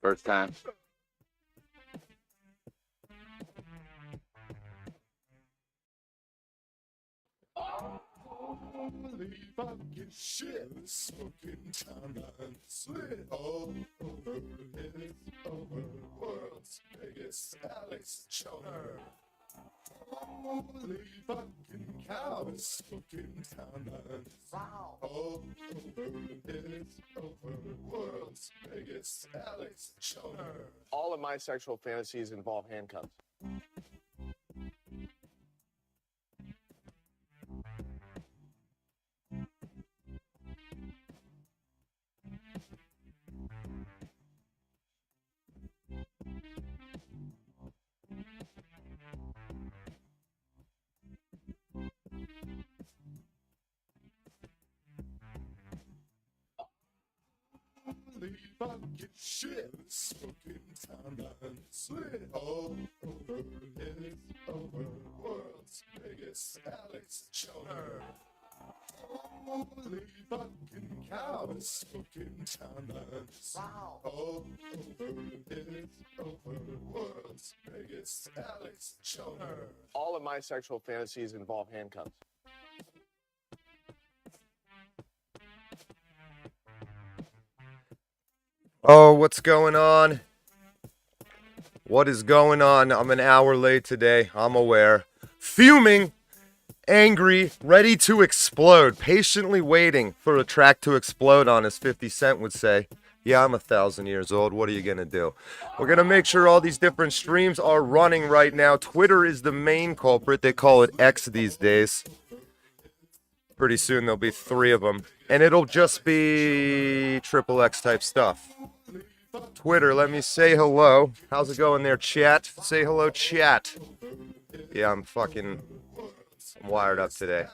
First time. Holy fucking shit, smoking time and slid all over his over world's biggest Alex Choner. Holy fucking cow, smoking time and all over his over world's biggest Alex Choner. All of my sexual fantasies involve handcuffs. Holy fucking shit, smoking time and slid all over his over world's biggest Alex Choner. Holy fucking cow, smoking time and all over his over world's biggest Alex Choner. All of my sexual fantasies involve handcuffs. Oh, what's going on? What is going on? I'm an hour late today. I'm aware. Fuming, angry, ready to explode, patiently waiting for a track to explode on, as 50 Cent would say. Yeah, I'm 1,000 years old. What are you going to do? We're going to make sure all these different streams are running right now. Twitter is the main culprit. They call it X these days. Pretty soon there'll be 3 of them. And it'll just be triple X type stuff. Twitter, let me say hello. How's it going there, chat? Say hello, chat. Yeah, I'm wired up today.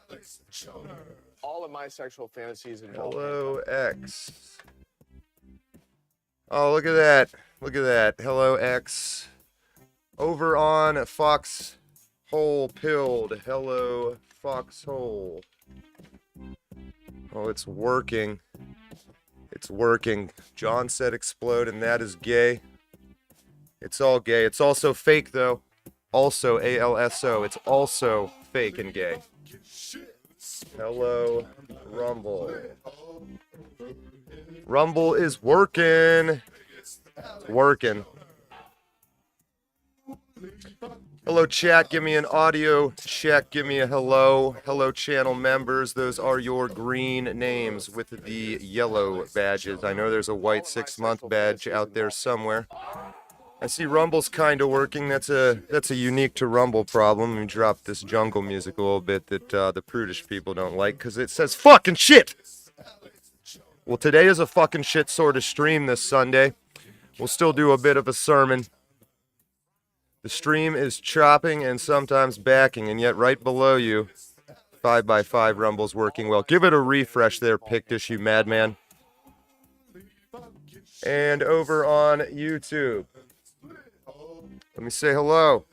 All of my sexual fantasies involve Hello, X. Oh, look at that. Look at that. Hello, X. Over on Foxhole Pilled. Hello, Foxhole. Oh, it's working. It's working. John said explode, and that is gay. It's all gay. It's also fake, though. Also, ALSO. It's also fake and gay. Hello, Rumble. Rumble is working. It's working. Hello, chat. Give me an audio check. Give me a hello. Hello, channel members. Those are your green names with the yellow badges. I know there's a white 6-month badge out there somewhere. I see Rumble's kind of working. That's a unique to Rumble problem. Let me drop this jungle music a little bit that the prudish people don't like because it says fucking shit. Well, today is a fucking shit sort of stream this Sunday. We'll still do a bit of a sermon. The stream is chopping and sometimes backing, and yet right below you, 5x5 Rumble's working well. Give it a refresh there, Pictish, you madman. And over on YouTube, let me say hello.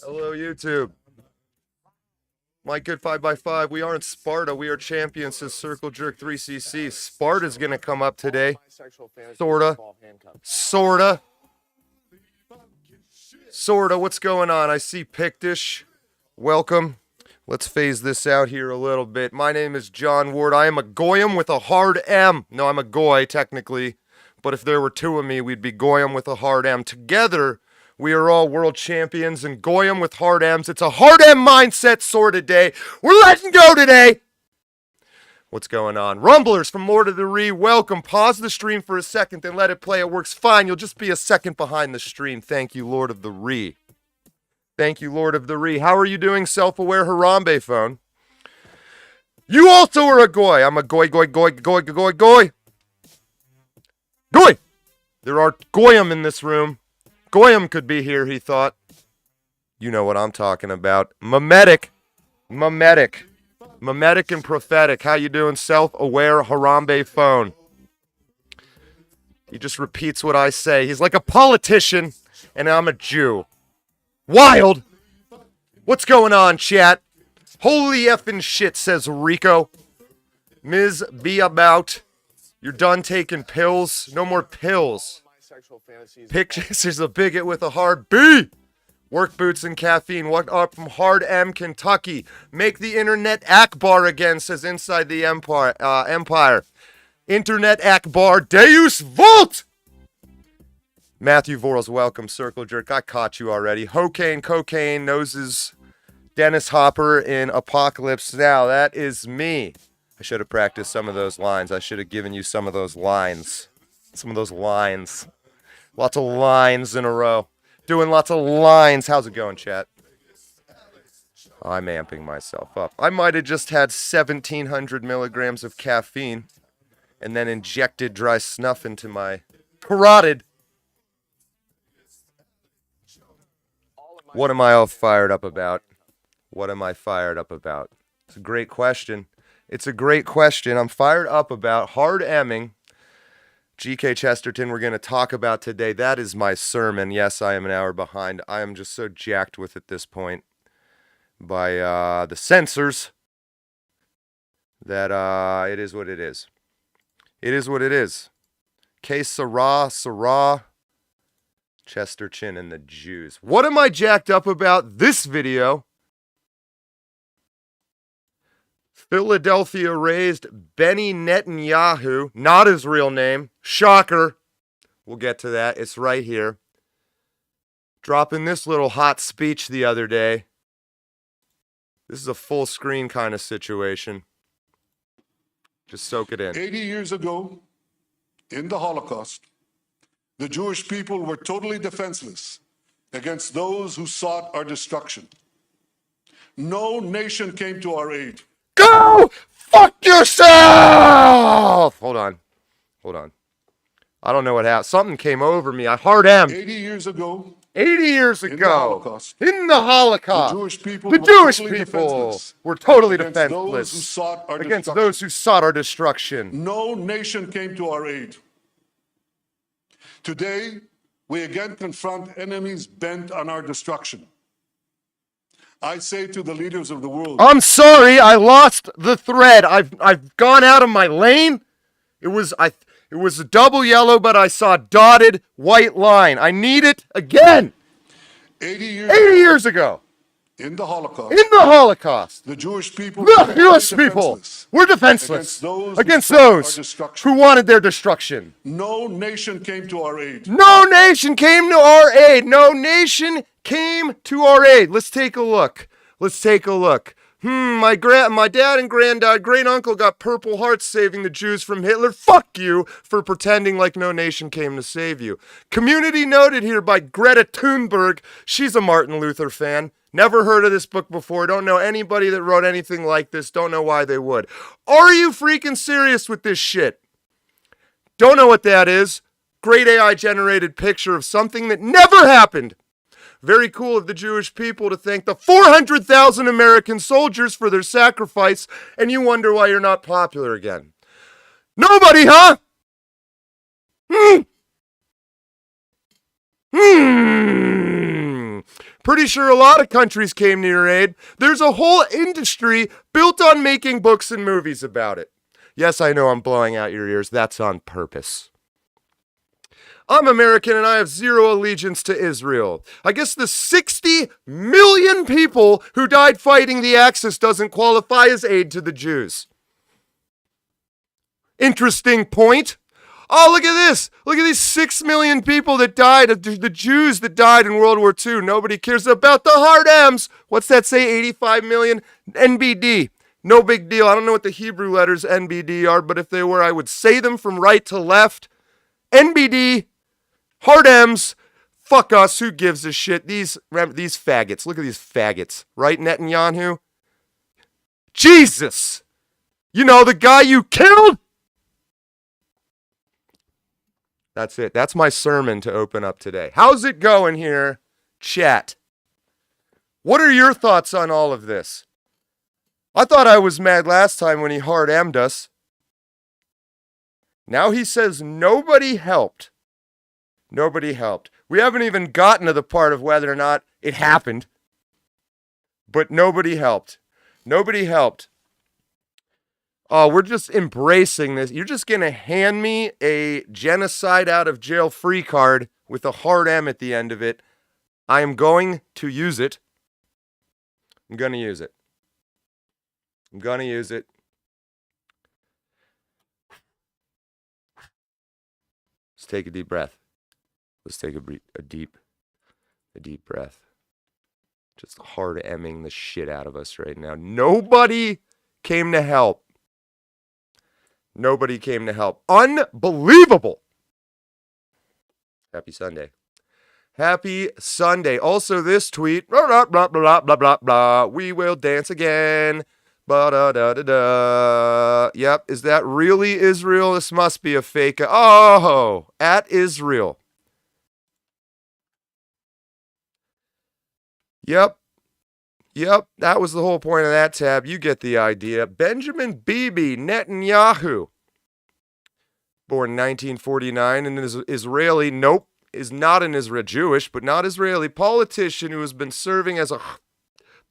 Hello, YouTube. My good 5x5, we aren't Sparta, we are champions, says Circle Jerk 3cc. Sparta's gonna come up today. Sorta. What's going on? I see Pictish. Welcome. Let's phase this out here a little bit. My name is John Ward. I am a Goyim with a hard M. No, I'm a Goy, technically. But if there were 2 of me, we'd be Goyim with a hard M. Together, we are all world champions, and Goyim with hard M's. It's a hard M mindset sort of day. We're letting go today. What's going on? Rumblers from Lord of the Ree, welcome. Pause the stream for a second, then let it play. It works fine. You'll just be a second behind the stream. Thank you, Lord of the Ree. Thank you, Lord of the Ree. How are you doing, self-aware Harambe phone? You also are a Goy. I'm a Goy. Goy. There are Goyim in this room. Goyim could be here, he thought. You know what I'm talking about. Mimetic and prophetic. How you doing, self-aware Harambe phone? He just repeats what I say. He's like a politician, and I'm a Jew. Wild! What's going on, chat? Holy effing shit, says Rico. Ms. Be About. You're done taking pills. No more pills. My sexual fantasies. Pictures is a bigot with a hard B. Work boots and caffeine. What up from Hard M, Kentucky? Make the internet Akbar again, says Inside the Empire. Internet Akbar. Deus Volt! Matthew Vorl's welcome, Circle Jerk. I caught you already. Hocane, cocaine, noses. Dennis Hopper in Apocalypse Now. That is me. I should have practiced some of those lines. I should have given you some of those lines. Some of those lines. Lots of lines in a row. Doing lots of lines. How's it going, chat? I'm amping myself up. I might have just had 1,700 milligrams of caffeine and then injected dry snuff into my carotid. What am I all fired up about? What am I fired up about? It's a great question. It's a great question. I'm fired up about hard emming. GK Chesterton, we're going to talk about today. That is my sermon. Yes, I am an hour behind. I am just so jacked with at this point by the censors that it is what it is. It is what it is. Que sera, Chester Chin and the Jews. What am I jacked up about this video? Philadelphia raised Bennie Netanyahu, not his real name. Shocker. We'll get to that. It's right here. Dropping this little hot speech the other day. This is a full screen kind of situation. Just soak it in. 80 years ago, in the Holocaust, the Jewish people were totally defenseless against those who sought our destruction. No nation came to our aid. Go fuck yourself! Hold on. I don't know what happened. Something came over me. I hard am. 80 years ago, 80 years in the ago, Holocaust, in the Holocaust, the Jewish people were totally against defenseless those who sought our against destruction. those who sought our destruction. No nation came to our aid. Today, we again confront enemies bent on our destruction. I say to the leaders of the world, I'm sorry, I lost the thread. I've gone out of my lane. It was a double yellow, but I saw a dotted white line. I need it again. 80 years ago, in the Holocaust, the Jewish people were defenseless against those who wanted their destruction. No nation came to our aid. No nation came to our aid. No nation came to our aid. Let's take a look. My dad and granddad, great uncle got Purple Hearts saving the Jews from Hitler. Fuck you for pretending like no nation came to save you. Community noted here by Greta Thunberg. She's a Martin Luther fan. Never heard of this book before. Don't know anybody that wrote anything like this. Don't know why they would. Are you freaking serious with this shit? Don't know what that is. Great AI generated picture of something that never happened. Very cool of the Jewish people to thank the 400,000 American soldiers for their sacrifice, and you wonder why you're not popular again. Nobody, huh? Pretty sure a lot of countries came to your aid. There's a whole industry built on making books and movies about it. Yes, I know I'm blowing out your ears. That's on purpose. I'm American and I have zero allegiance to Israel. I guess the 60 million people who died fighting the Axis doesn't qualify as aid to the Jews. Interesting point. Oh, look at this. Look at these 6 million people that died, the Jews that died in World War II. Nobody cares about the hard M's. What's that say? 85 million? NBD. No big deal. I don't know what the Hebrew letters NBD are, but if they were, I would say them from right to left. NBD. Hard M's, fuck us, who gives a shit? These faggots, look at these faggots, right, Netanyahu? Jesus! You know, the guy you killed? That's it. That's my sermon to open up today. How's it going here, chat? What are your thoughts on all of this? I thought I was mad last time when he hard M'd us. Now he says nobody helped. Nobody helped. We haven't even gotten to the part of whether or not it happened. But nobody helped. Nobody helped. Oh, we're just embracing this. You're just going to hand me a genocide out of jail free card with a hard M at the end of it. I am going to use it. I'm going to use it. I'm going to use it. Let's take a deep breath. Let's take a deep breath. Just hard Ming the shit out of us right now. Nobody came to help. Nobody came to help. Unbelievable. Happy Sunday. Happy Sunday. Also, this tweet. Blah, blah, blah, blah, blah, blah. We will dance again. Ba-da-da-da-da. Yep. Is that really Israel? This must be a fake. Oh, at Israel. Yep. That was the whole point of that tab. You get the idea. Benjamin Bibi Netanyahu. Born 1949 and is Israeli. Nope. Is not an Israel Jewish, but not Israeli politician who has been serving as a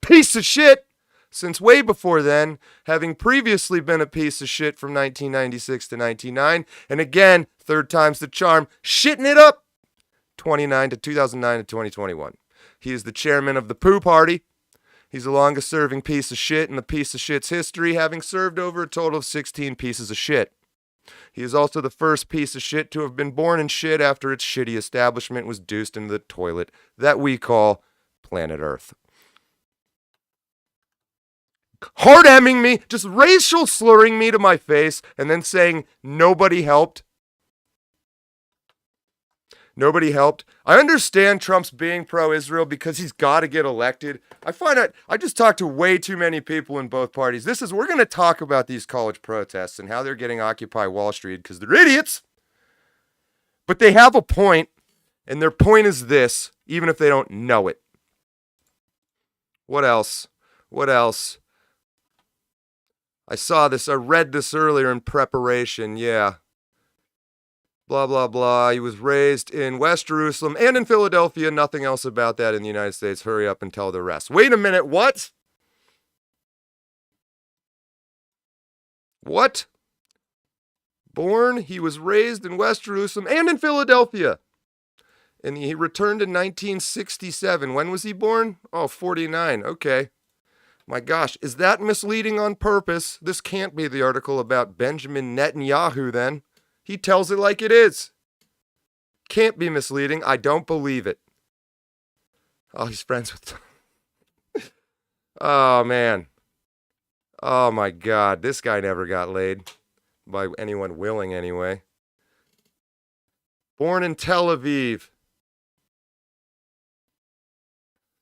piece of shit since way before then, having previously been a piece of shit from 1996 to 99, and again, third time's the charm, shitting it up 2009 to 2021. He is the chairman of the Poo Party. He's the longest serving piece of shit in the piece of shit's history, having served over a total of 16 pieces of shit. He is also the first piece of shit to have been born in shit after its shitty establishment was deuced into the toilet that we call planet Earth. Hard Ming me, just racial slurring me to my face, and then saying nobody helped. Nobody helped. I understand Trump's being pro-Israel because he's got to get elected. I just talked to way too many people in both parties. We're going to talk about these college protests and how they're getting Occupy Wall Street because they're idiots. But they have a point, and their point is this, even if they don't know it. What else? I saw this. I read this earlier in preparation. Yeah. Blah, blah, blah. He was raised in West Jerusalem and in Philadelphia. Nothing else about that in the United States. Hurry up and tell the rest. Wait a minute. What? What? He was raised in West Jerusalem and in Philadelphia. And he returned in 1967. When was he born? Oh, 49. Okay. My gosh. Is that misleading on purpose? This can't be the article about Benjamin Netanyahu then. He tells it like it is. Can't be misleading. I don't believe it. Oh, he's friends with... Oh, man. Oh, my God. This guy never got laid. By anyone willing, anyway. Born in Tel Aviv.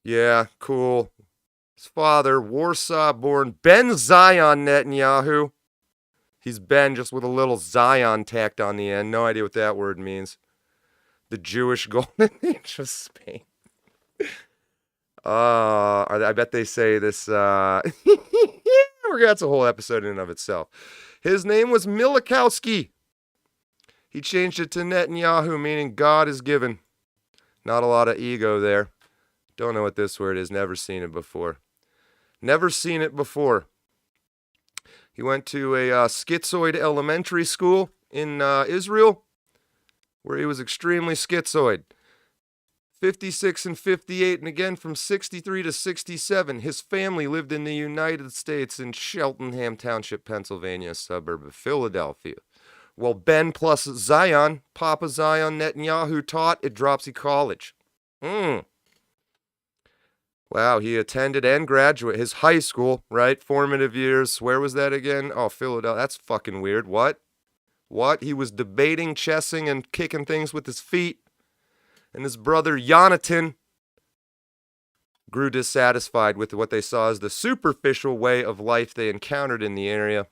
Yeah, cool. His father, Warsaw-born Ben Zion Netanyahu. He's Ben just with a little Zion tacked on the end. No idea what that word means. The Jewish golden age of Spain. I bet they say this. That's a whole episode in and of itself. His name was Milikowski. He changed it to Netanyahu, meaning God is given. Not a lot of ego there. Don't know what this word is. Never seen it before. Never seen it before. He went to a schizoid elementary school in Israel, where he was extremely schizoid. 56 and 58, and again from 63 to 67. His family lived in the United States in Cheltenham Township, Pennsylvania, a suburb of Philadelphia. Well, Ben plus Zion, Papa Zion Netanyahu taught at Dropsy College. Wow, he attended and graduated his high school, right? Formative years. Where was that again? Oh, Philadelphia. That's fucking weird. What? He was debating, chessing, and kicking things with his feet. And his brother, Jonathan, grew dissatisfied with what they saw as the superficial way of life they encountered in the area.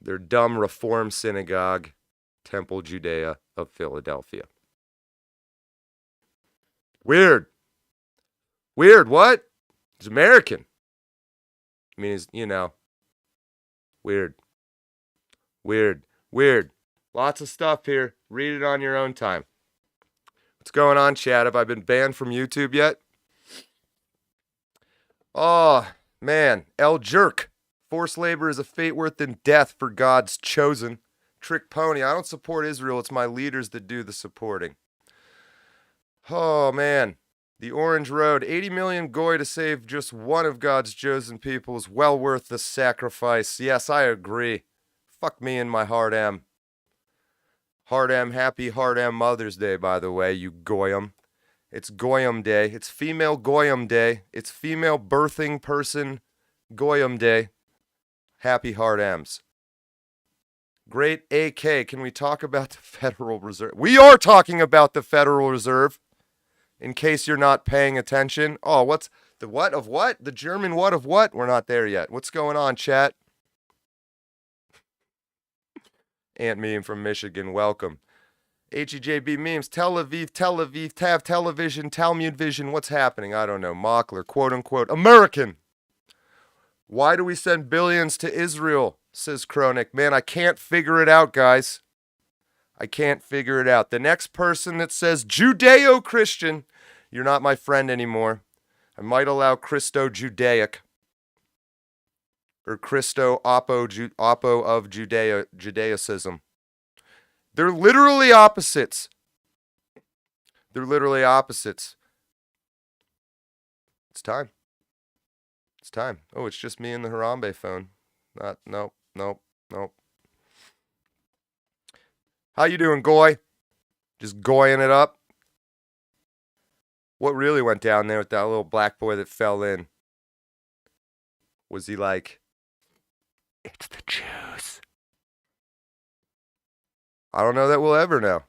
Their dumb Reform synagogue, Temple Judea of Philadelphia. Weird, what? He's American. I mean, he's, weird. Lots of stuff here. Read it on your own time. What's going on, chat? Have I been banned from YouTube yet? Oh, Man, El Jerk. Forced labor is a fate worse than death for God's chosen. Trick Pony. I don't support Israel. It's my leaders that do the supporting. Oh, man. The Orange Road. 80 million goy to save just one of God's chosen people is well worth the sacrifice. Yes, I agree. Fuck me and my hard M. Hard M, happy Hard M Mother's Day, by the way, you goyim. It's Goyim Day. It's Female Goyim Day. It's Female Birthing Person Goyim Day. Happy Hard M's. Great AK. Can we talk about the Federal Reserve? We are talking about the Federal Reserve. In case you're not paying attention. Oh, what's the what of what? The German what of what? We're not there yet. What's going on, chat? Aunt Meme from Michigan, welcome. HEJB memes, Tel Aviv, Tav Television, Talmud Vision, what's happening? I don't know. Mockler, quote unquote, American. Why do we send billions to Israel? Says Chronic. Man, I can't figure it out, guys. I can't figure it out. The next person that says Judeo-Christian, you're not my friend anymore. I might allow Christo-Judaic. Or Christo-Oppo of Judaism. They're literally opposites. They're literally opposites. It's time. It's time. Oh, it's just me and the Harambe phone. Nope. How you doing, Goy? Just goying it up? What really went down there with that little black boy that fell in? Was he like, it's the Jews? I don't know that we'll ever know.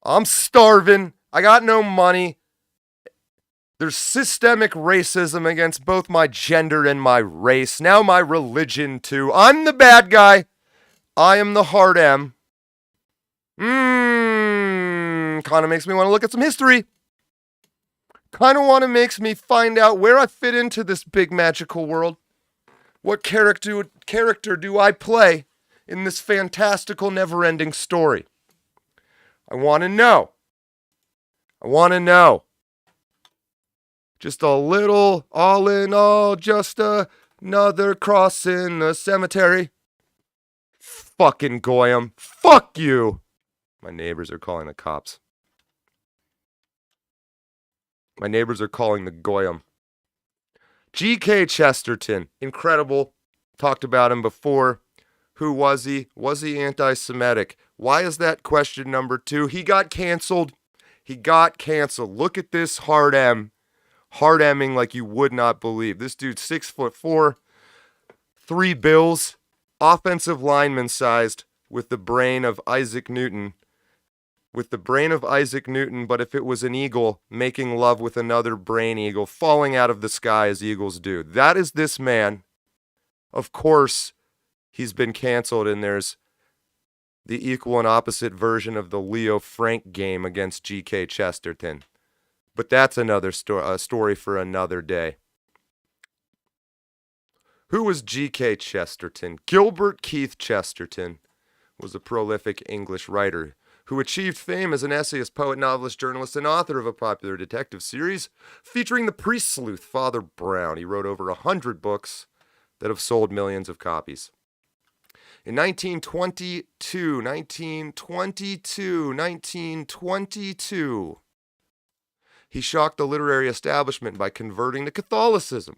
I'm starving. I got no money. There's systemic racism against both my gender and my race. Now my religion, too. I'm the bad guy. I am the hard M. Kind of makes me want to look at some history. Kind of makes me find out where I fit into this big magical world. What character do I play in this fantastical never-ending story? I want to know. Just a little, all in all, just another cross in the cemetery. Fucking Goyim. Fuck you. My neighbors are calling the cops. My neighbors are calling the Goyim. G.K. Chesterton. Incredible. Talked about him before. Who was he? Was he anti-Semitic? Why is that question number 2? He got canceled. Look at this hard M. Hard Emming like you would not believe. This dude's 6'4", 3 bills, offensive lineman sized, with the brain of Isaac Newton. But if it was an eagle making love with another brain eagle, falling out of the sky as eagles do. That is this man. Of course, he's been canceled, and there's the equal and opposite version of the Leo Frank game against G.K. Chesterton. But that's another story for another day. Who was G.K. Chesterton? Gilbert Keith Chesterton was a prolific English writer who achieved fame as an essayist, poet, novelist, journalist, and author of a popular detective series featuring the priest sleuth Father Brown. He wrote over 100 books that have sold millions of copies. In 1922, he shocked the literary establishment by converting to Catholicism,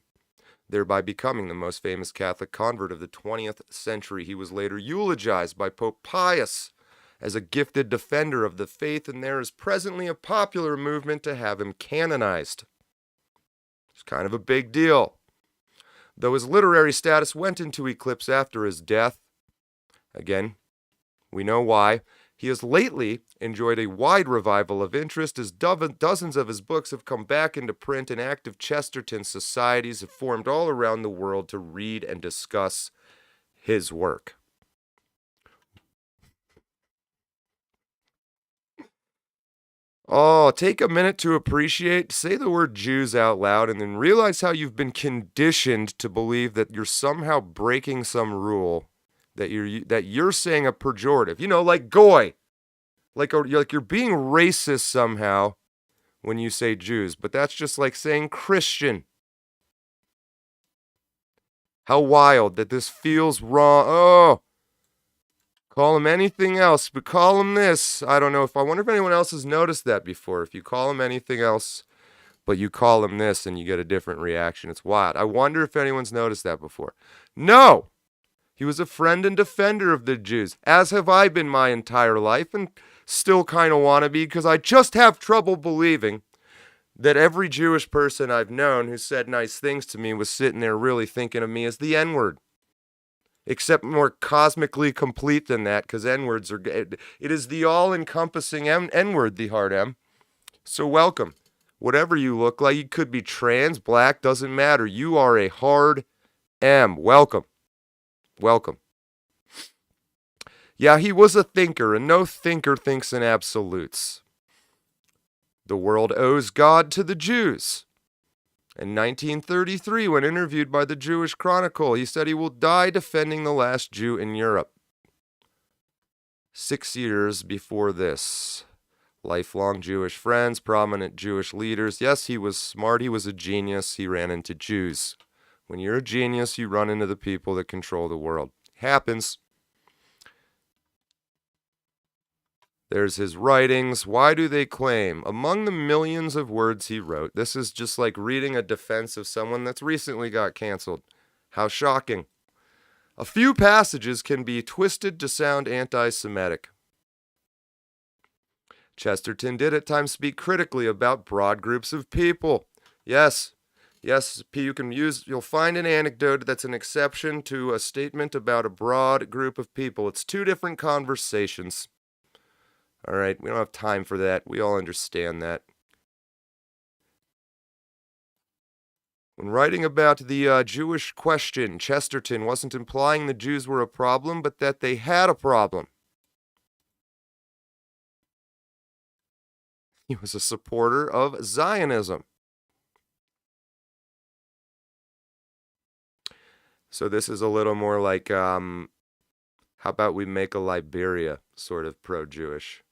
thereby becoming the most famous Catholic convert of the 20th century. He was later eulogized by Pope Pius as a gifted defender of the faith, and there is presently a popular movement to have him canonized. It's kind of a big deal. Though his literary status went into eclipse after his death, again, we know why, he has lately enjoyed a wide revival of interest as dozens of his books have come back into print, and active Chesterton societies have formed all around the world to read and discuss his work. Oh, take a minute to appreciate, say the word Jews out loud, and then realize how you've been conditioned to believe that you're somehow breaking some rule, that you're saying a pejorative, like goy, like you're being racist somehow when you say Jews, but that's just like saying Christian. How wild that this feels wrong. Oh, call him anything else, but call him this. I wonder if anyone else has noticed that before. If you call him anything else, but you call him this and you get a different reaction. It's wild. I wonder if anyone's noticed that before. No! He was a friend and defender of the Jews, as have I been my entire life, and still kind of want to be, because I just have trouble believing that every Jewish person I've known who said nice things to me was sitting there really thinking of me as the N-word. Except more cosmically complete than that, because N-words are... It is the all-encompassing N-word, the hard M. So welcome. Whatever you look like, you could be trans, black, doesn't matter. You are a hard M. Welcome. Welcome. Yeah, he was a thinker, and no thinker thinks in absolutes. The world owes God to the Jews. In 1933, when interviewed by the Jewish Chronicle, he said he will die defending the last Jew in Europe. 6 years before this, lifelong Jewish friends, prominent Jewish leaders. Yes, he was smart, he was a genius, he ran into Jews. When you're a genius, you run into the people that control the world. Happens. There's his writings. Why do they claim? Among the millions of words he wrote, this is just like reading a defense of someone that's recently got canceled. How shocking. A few passages can be twisted to sound anti-Semitic. Chesterton did at times speak critically about broad groups of people. Yes, you'll find an anecdote that's an exception to a statement about a broad group of people. It's two different conversations. All right, we don't have time for that. We all understand that. When writing about the Jewish question, Chesterton wasn't implying the Jews were a problem, but that they had a problem. He was a supporter of Zionism. So this is a little more like, how about we make a Liberia sort of pro-Jewish?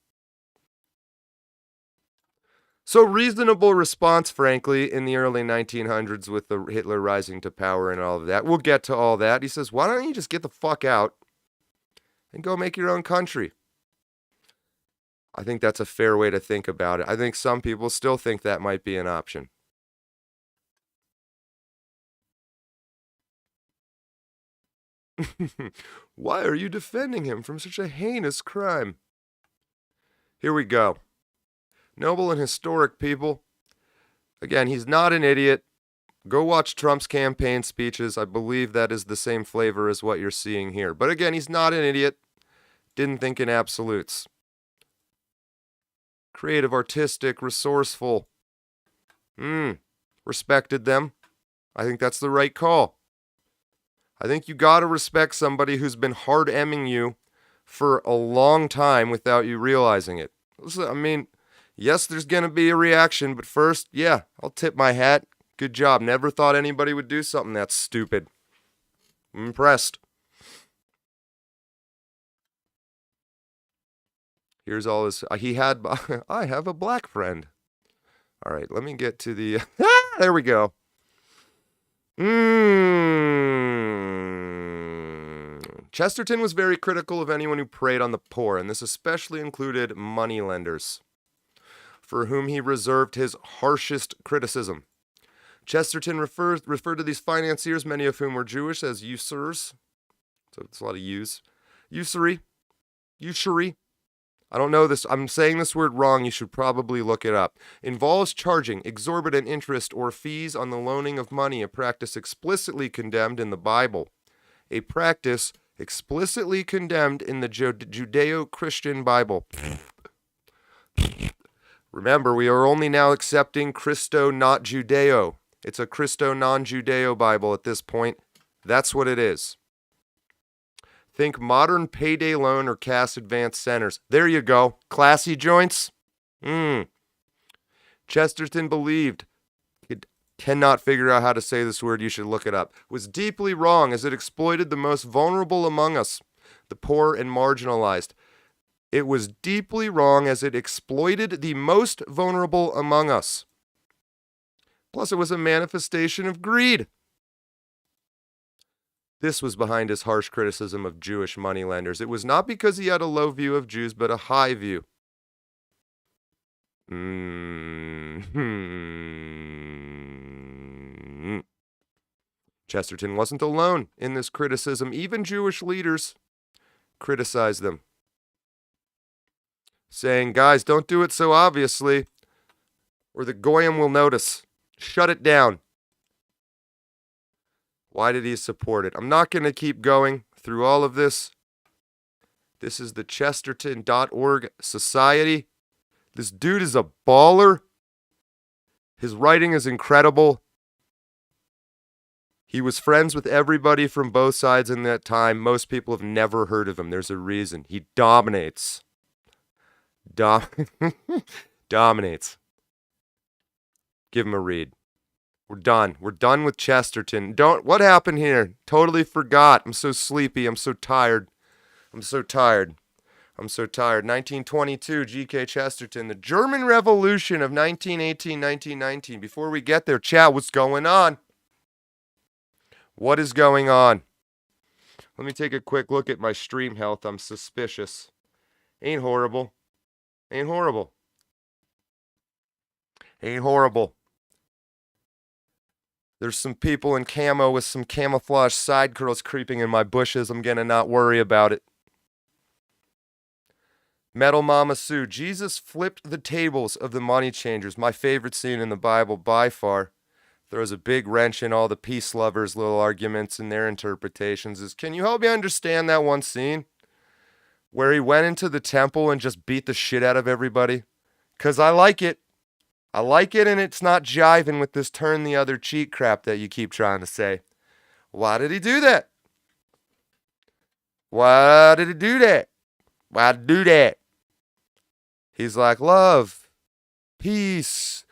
So reasonable response, frankly, in the early 1900s with the Hitler rising to power and all of that. We'll get to all that. He says, why don't you just get the fuck out and go make your own country? I think that's a fair way to think about it. I think some people still think that might be an option. Why are you defending him from such a heinous crime? Here we go. Noble and historic people. Again, he's not an idiot. Go watch Trump's campaign speeches. I believe that is the same flavor as what you're seeing here. But again, he's not an idiot. Didn't think in absolutes. Creative, artistic, resourceful. Respected them. I think that's the right call. I think you gotta respect somebody who's been hard-emming you for a long time without you realizing it. I mean, yes, there's gonna be a reaction, but first, yeah, I'll tip my hat. Good job. Never thought anybody would do something that stupid. I'm impressed. Here's all his... I have a black friend. All right, let me get to the... there we go. Chesterton was very critical of anyone who preyed on the poor, and this especially included moneylenders, for whom he reserved his harshest criticism. Chesterton referred to these financiers, many of whom were Jewish, as usurers. So it's a lot of use. Usury. I don't know this. I'm saying this word wrong. You should probably look it up. Involves charging exorbitant interest or fees on the loaning of money, a practice explicitly condemned in the Bible. A practice explicitly condemned in the Judeo-Christian Bible. Remember, we are only now accepting Christo, not Judeo. It's a Christo, non-Judeo Bible at this point. That's what it is. Think modern payday loan or cash advance centers. There you go. Classy joints. Chesterton believed, cannot figure out how to say this word, you should look it up, was deeply wrong as it exploited the most vulnerable among us, the poor and marginalized. It was deeply wrong as it exploited the most vulnerable among us. Plus, it was a manifestation of greed. This was behind his harsh criticism of Jewish moneylenders. It was not because he had a low view of Jews, but a high view. Chesterton wasn't alone in this criticism. Even Jewish leaders criticized them, saying, guys, don't do it so obviously, or the Goyim will notice. Shut it down. Why did he support it? I'm not going to keep going through all of this. This is the Chesterton.org Society. This dude is a baller. His writing is incredible. He was friends with everybody from both sides in that time. Most people have never heard of him. There's a reason. He dominates. Dominates. Give him a read. We're done. We're done with Chesterton. What happened here? Totally forgot. I'm so sleepy. I'm so tired. 1922, G.K. Chesterton. The German Revolution of 1918-1919. Before we get there, chat, what's going on? What is going on? Let me take a quick look at my stream health. I'm suspicious. Ain't horrible. Ain't horrible. There's some people in camo with some camouflage side curls creeping in my bushes. I'm gonna not worry about it. Metal Mama Sue. Jesus flipped the tables of the money changers. My favorite scene in the Bible by far. Throws a big wrench in all the peace lovers' little arguments and their interpretations. Can you help me understand that one scene? Where he went into the temple and just beat the shit out of everybody? Because I like it. And it's not jiving with this turn the other cheek crap that you keep trying to say. Why did he do that? Why did he do that? He's like, love, peace,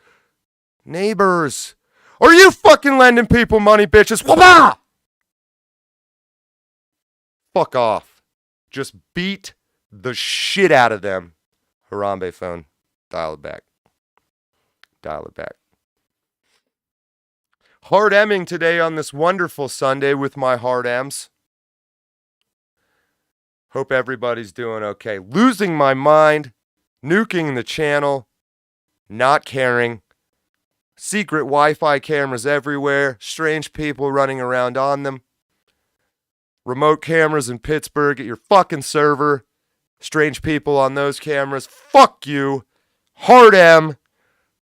neighbors. Are you fucking lending people money, bitches? Wah-bah! Fuck off. Just beat the shit out of them. Harambe phone. Dial it back. Hard Emming today on this wonderful Sunday with my hard M's. Hope everybody's doing okay. Losing my mind. Nuking the channel. Not caring. Secret Wi-Fi cameras everywhere. Strange people running around on them. Remote cameras in Pittsburgh at your fucking server. Strange people on those cameras. Fuck you. Hard M.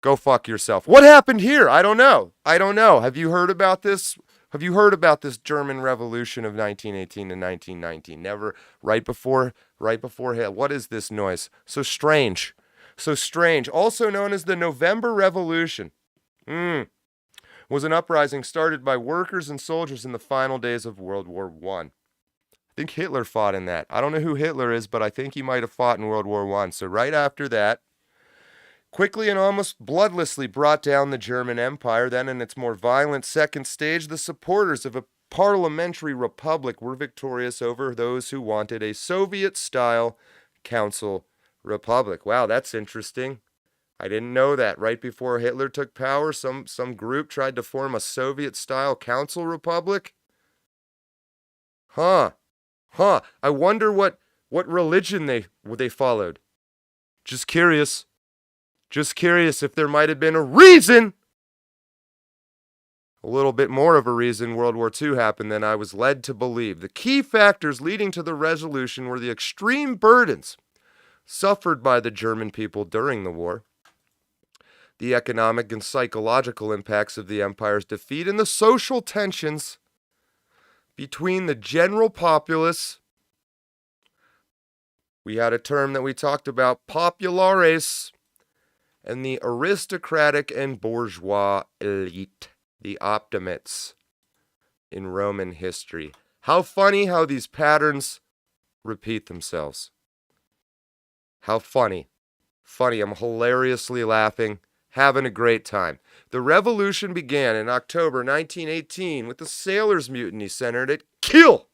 Go fuck yourself. What happened here? I don't know. Have you heard about this? Have you heard about this German Revolution of 1918 to 1919? Never. Right before what is this noise? So strange. Also known as the November Revolution. Was an uprising started by workers and soldiers in the final days of World War I. I think Hitler fought in that. I don't know who Hitler is, but I think he might have fought in World War I. So right after that, quickly and almost bloodlessly brought down the German Empire. Then in its more violent second stage, the supporters of a parliamentary republic were victorious over those who wanted a Soviet-style council republic. Wow, that's interesting. I didn't know that. Right before Hitler took power, some group tried to form a Soviet-style council republic? Huh. I wonder what religion they followed. Just curious if there might have been a reason, a little bit more of a reason World War II happened than I was led to believe. The key factors leading to the resolution were the extreme burdens suffered by the German people during the war, the economic and psychological impacts of the empire's defeat, and the social tensions between the general populace. We had a term that we talked about, populares, and the aristocratic and bourgeois elite, the optimates in Roman history. How funny how these patterns repeat themselves. How funny. I'm hilariously laughing, having a great time. The revolution began in October 1918 with the sailors' mutiny centered at Kiel.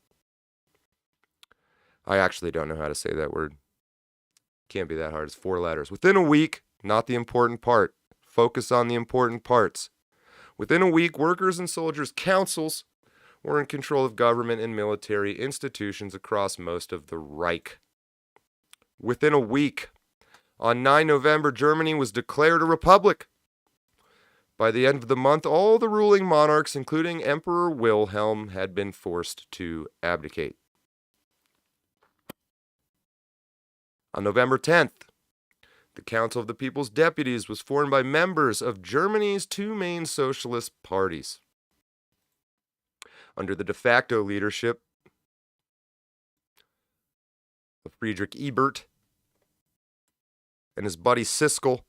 I actually don't know how to say that word. Can't be that hard. It's 4 letters. Within a week, not the important part. Focus on the important parts. Within a week, workers and soldiers' councils were in control of government and military institutions across most of the Reich. Within a week, on 9 November, Germany was declared a republic. By the end of the month, all the ruling monarchs, including Emperor Wilhelm, had been forced to abdicate. On November 10th, the Council of the People's Deputies was formed by members of Germany's 2 main socialist parties. Under the de facto leadership of Friedrich Ebert and his buddy Siskel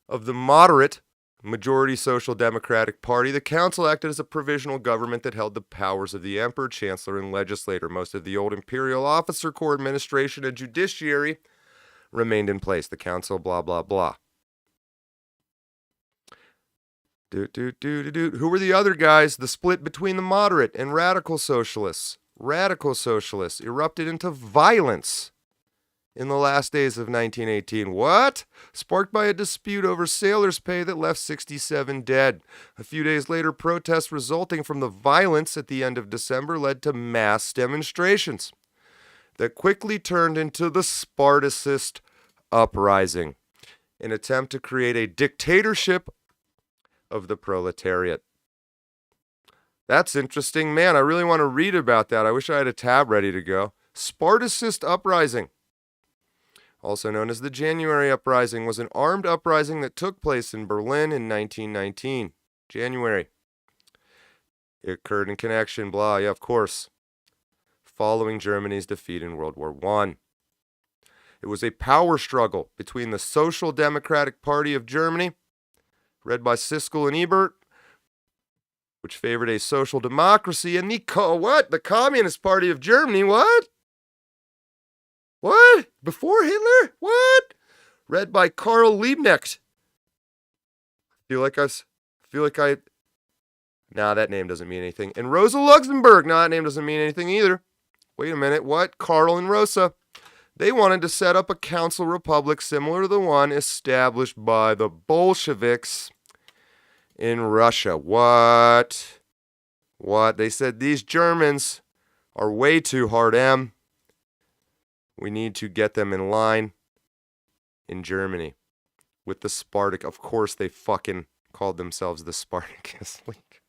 of the moderate majority Social Democratic Party, the council acted as a provisional government that held the powers of the emperor, chancellor, and legislator. Most of the old imperial officer corps administration and judiciary remained in place. The council, blah, blah, blah. Who were the other guys? The split between the moderate and radical socialists. Radical socialists erupted into violence in the last days of 1918. What? Sparked by a dispute over sailors' pay that left 67 dead. A few days later, protests resulting from the violence at the end of December led to mass demonstrations that quickly turned into the Spartacist uprising, an attempt to create a dictatorship of the proletariat. That's interesting. Man, I really want to read about that. I wish I had a tab ready to go. Spartacist uprising, also known as the January Uprising, was an armed uprising that took place in Berlin in 1919. January. It occurred in connection, blah, yeah, of course, following Germany's defeat in World War I. It was a power struggle between the Social Democratic Party of Germany, led by Siskel and Ebert, which favored a social democracy, and the Communist Party of Germany. What? Before Hitler? What? Read by Karl Liebknecht. Nah, that name doesn't mean anything. And Rosa Luxemburg. Nah, that name doesn't mean anything either. Wait a minute. What? Karl and Rosa. They wanted to set up a council republic similar to the one established by the Bolsheviks in Russia. What? They said these Germans are way too hard M. We need to get them in line in Germany with the Spartacus. Of course, they fucking called themselves the Spartacus League.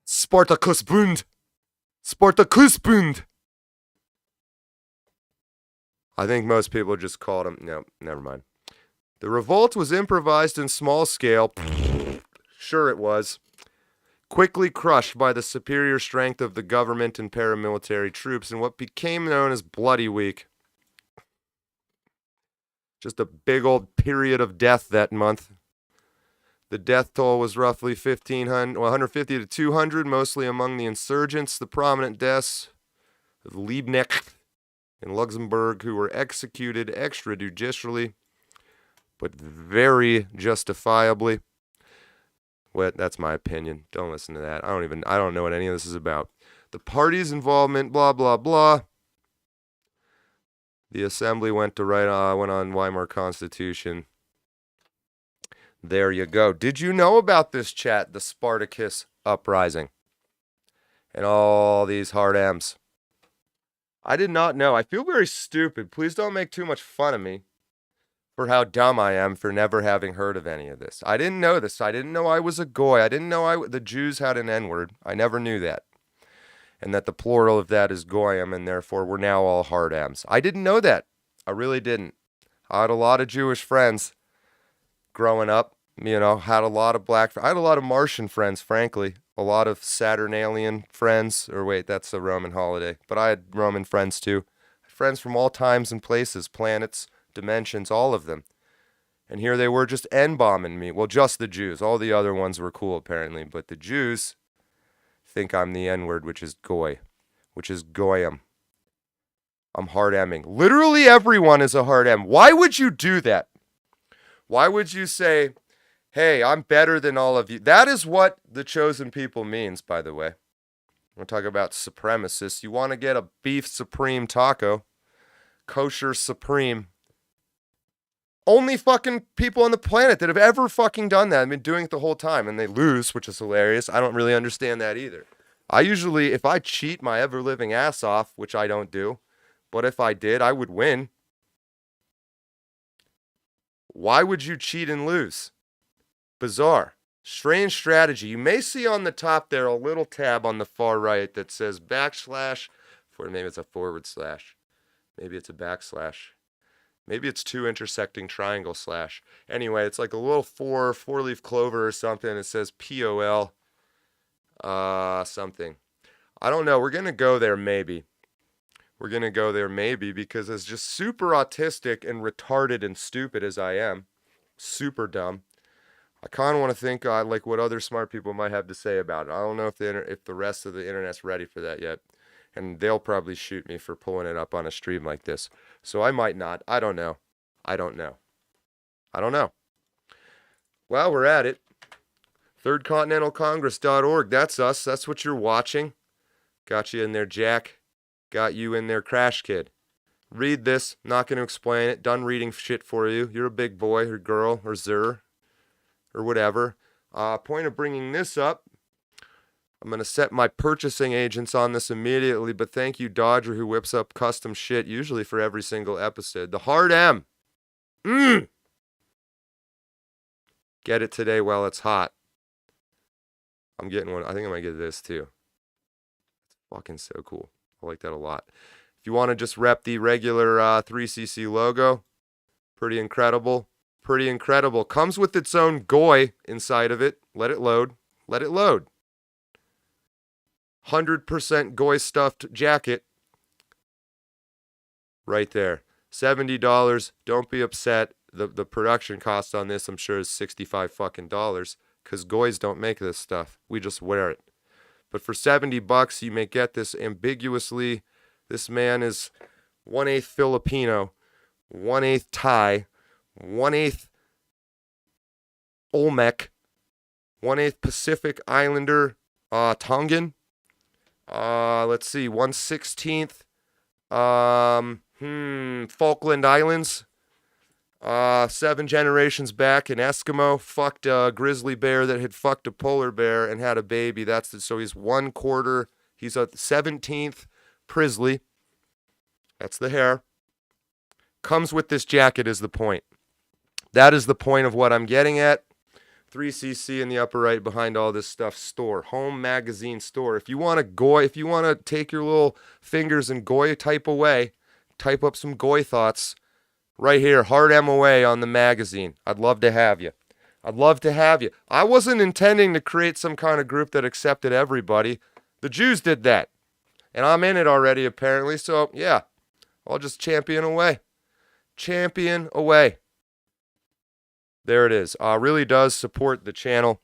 Spartakusbund. I think most people just called him. No, never mind. The revolt was improvised in small scale. Sure it was. Quickly crushed by the superior strength of the government and paramilitary troops in what became known as Bloody Week. Just a big old period of death that month. The death toll was roughly 150 to 200, mostly among the insurgents. The prominent deaths of Liebknecht and Luxemburg, who were executed extrajudicially, but very justifiably. Well, that's my opinion. Don't listen to that. I don't know what any of this is about. The party's involvement, blah, blah, blah. The assembly went on Weimar Constitution. There you go. Did you know about this, chat? The Spartacus uprising and all these hard M's. I did not know. I feel very stupid. Please don't make too much fun of me for how dumb I am for never having heard of any of this. I didn't know this. I didn't know I was a goy. I didn't know the Jews had an N-word. I never knew that. And that the plural of that is goyim, and therefore we're now all hard M's. I didn't know that. I really didn't. I had a lot of Jewish friends growing up. Had a lot of I had a lot of Martian friends, frankly. A lot of Saturnalian friends. Or wait, that's a Roman holiday. But I had Roman friends too. Friends from all times and places, planets, dimensions, all of them. And here they were just N-bombing me. Well, just the Jews. All the other ones were cool, apparently. But the Jews think I'm the N-word, which is goy. Which is goyim. I'm hard Ming. Literally everyone is a hard M. Why would you do that? Why would you say, hey, I'm better than all of you? That is what the chosen people means, by the way. We're talking about supremacists. You want to get a beef supreme taco? Kosher Supreme. Only fucking people on the planet that have ever fucking done that. I've been doing it the whole time, and they lose, which is hilarious. I don't really understand that either. I usually, if I cheat my ever-living ass off, which I don't do, but if I did, I would win. Why would you cheat and lose? Bizarre. Strange strategy. You may see on the top there a little tab on the far right that says backslash, or maybe it's a forward slash. Maybe it's a backslash. Maybe it's two intersecting triangle slash. Anyway, it's like a little four-leaf clover or something. It says POL something. I don't know. We're going to go there maybe. We're going to go there maybe because as just super autistic and retarded and stupid as I am, super dumb, I kind of want to think like what other smart people might have to say about it. I don't know if the rest of the internet's ready for that yet. And they'll probably shoot me for pulling it up on a stream like this. So I might not. I don't know. I don't know. Well, we're at it. ThirdContinentalCongress.org. That's us. That's what you're watching. Got you in there, Jack. Got you in there, Crash Kid. Read this. Not going to explain it. Done reading shit for you. You're a big boy or girl or zer or whatever. Point of bringing this up. I'm going to set my purchasing agents on this immediately, but thank you, Dodger, who whips up custom shit, usually for every single episode. The Hard M. Get it today while it's hot. I'm getting one. I think I might get this, too. It's fucking so cool. I like that a lot. If you want to just rep the regular 3cc logo, pretty incredible. Pretty incredible. Comes with its own GOI inside of it. Let it load. Let it load. 100% Goy stuffed jacket. Right there. $70. Don't be upset. The production cost on this, I'm sure, is $65 fucking dollars. Because Goys don't make this stuff. We just wear it. But for $70, you may get this ambiguously. This man is 1/8 Filipino, 1/8 Thai, 1/8 Olmec, 1/8 Pacific Islander, Tongan. Let's see, 1/16 Falkland Islands. 7 generations back, an Eskimo fucked a grizzly bear that had fucked a polar bear and had a baby. So he's 1/4. He's a 17th Prisley. That's the hair. Comes with this jacket is the point. That is the point of what I'm getting at. 3cc in the upper right behind all this stuff. Store. Home magazine store. If you want to take your little fingers and goy type away, type up some goy thoughts. Right here, Hard MOA on the magazine. I'd love to have you. I wasn't intending to create some kind of group that accepted everybody. The Jews did that. And I'm in it already, apparently. So, yeah, I'll just champion away. There it is. Really does support the channel,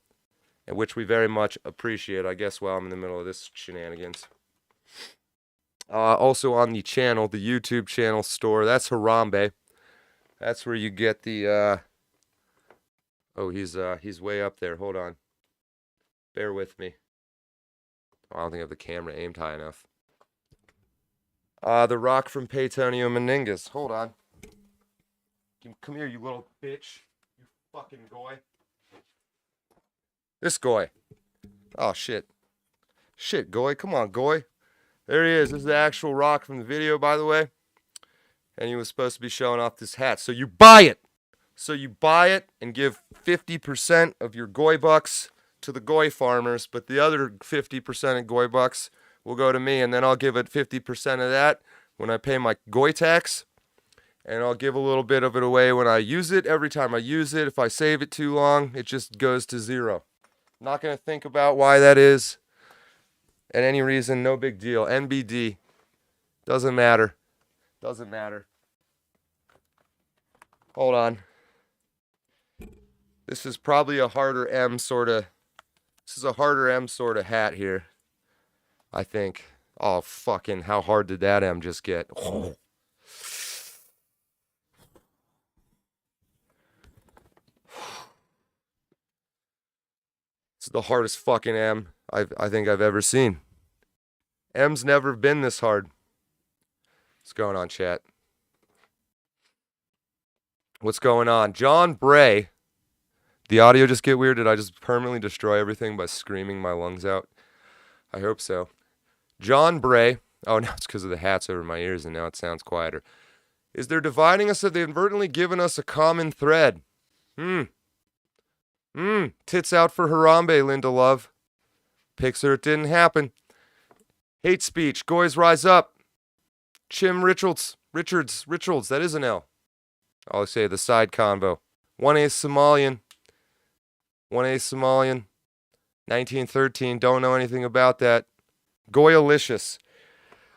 which we very much appreciate, I guess, while I'm in the middle of this shenanigans. Also on the channel, the YouTube channel store, that's Harambe. That's where you get the, he's way up there. Hold on. Bear with me. I don't think I have the camera aimed high enough. The Rock from Peytonio Meningus. Hold on. Come here, you little bitch. You fucking goy. This goy. Oh, shit. Shit, goy. Come on, goy. There he is. This is the actual Rock from the video, by the way. And he was supposed to be showing off this hat. So you buy it. And give 50% of your goy bucks to the goy farmers. But the other 50% of goy bucks will go to me. And then I'll give it 50% of that when I pay my goy tax. And I'll give a little bit of it away when I use it. Every time I use it, if I save it too long, it just goes to zero. Not going to think about why that is. At any reason, no big deal. NBD. Doesn't matter. Hold on. This is probably a harder M sort of hat here. I think. Oh, fucking, how hard did that M just get? Oh. It's the hardest fucking M I think I've ever seen. M's never been this hard. What's going on, chat? What's going on? John Bray. The audio just get weird? Did I just permanently destroy everything by screaming my lungs out? I hope so. John Bray. Oh, no, it's because of the hats over my ears, and now it sounds quieter. Is they're dividing us, have they inadvertently given us a common thread? Tits out for Harambe, Linda Love. Pixar, it didn't happen. Hate speech. Goys rise up. Chim Richards, that is an L. I'll say the side convo. 1A Somalian. 1913. Don't know anything about that. Goyalicious.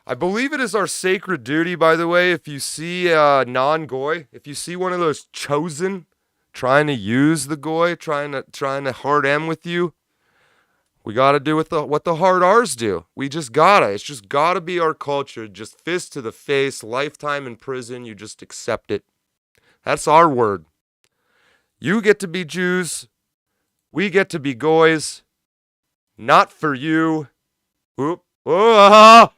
I believe it is our sacred duty, by the way, if you see a non-goy, if you see one of those chosen trying to use the goy, trying to hard M with you, we got to do what the hard R's do. We just gotta. It's just gotta be our culture. Just fist to the face, lifetime in prison. You just accept it. That's our word. You get to be Jews. We get to be goys. Not for you. Oop. Oh!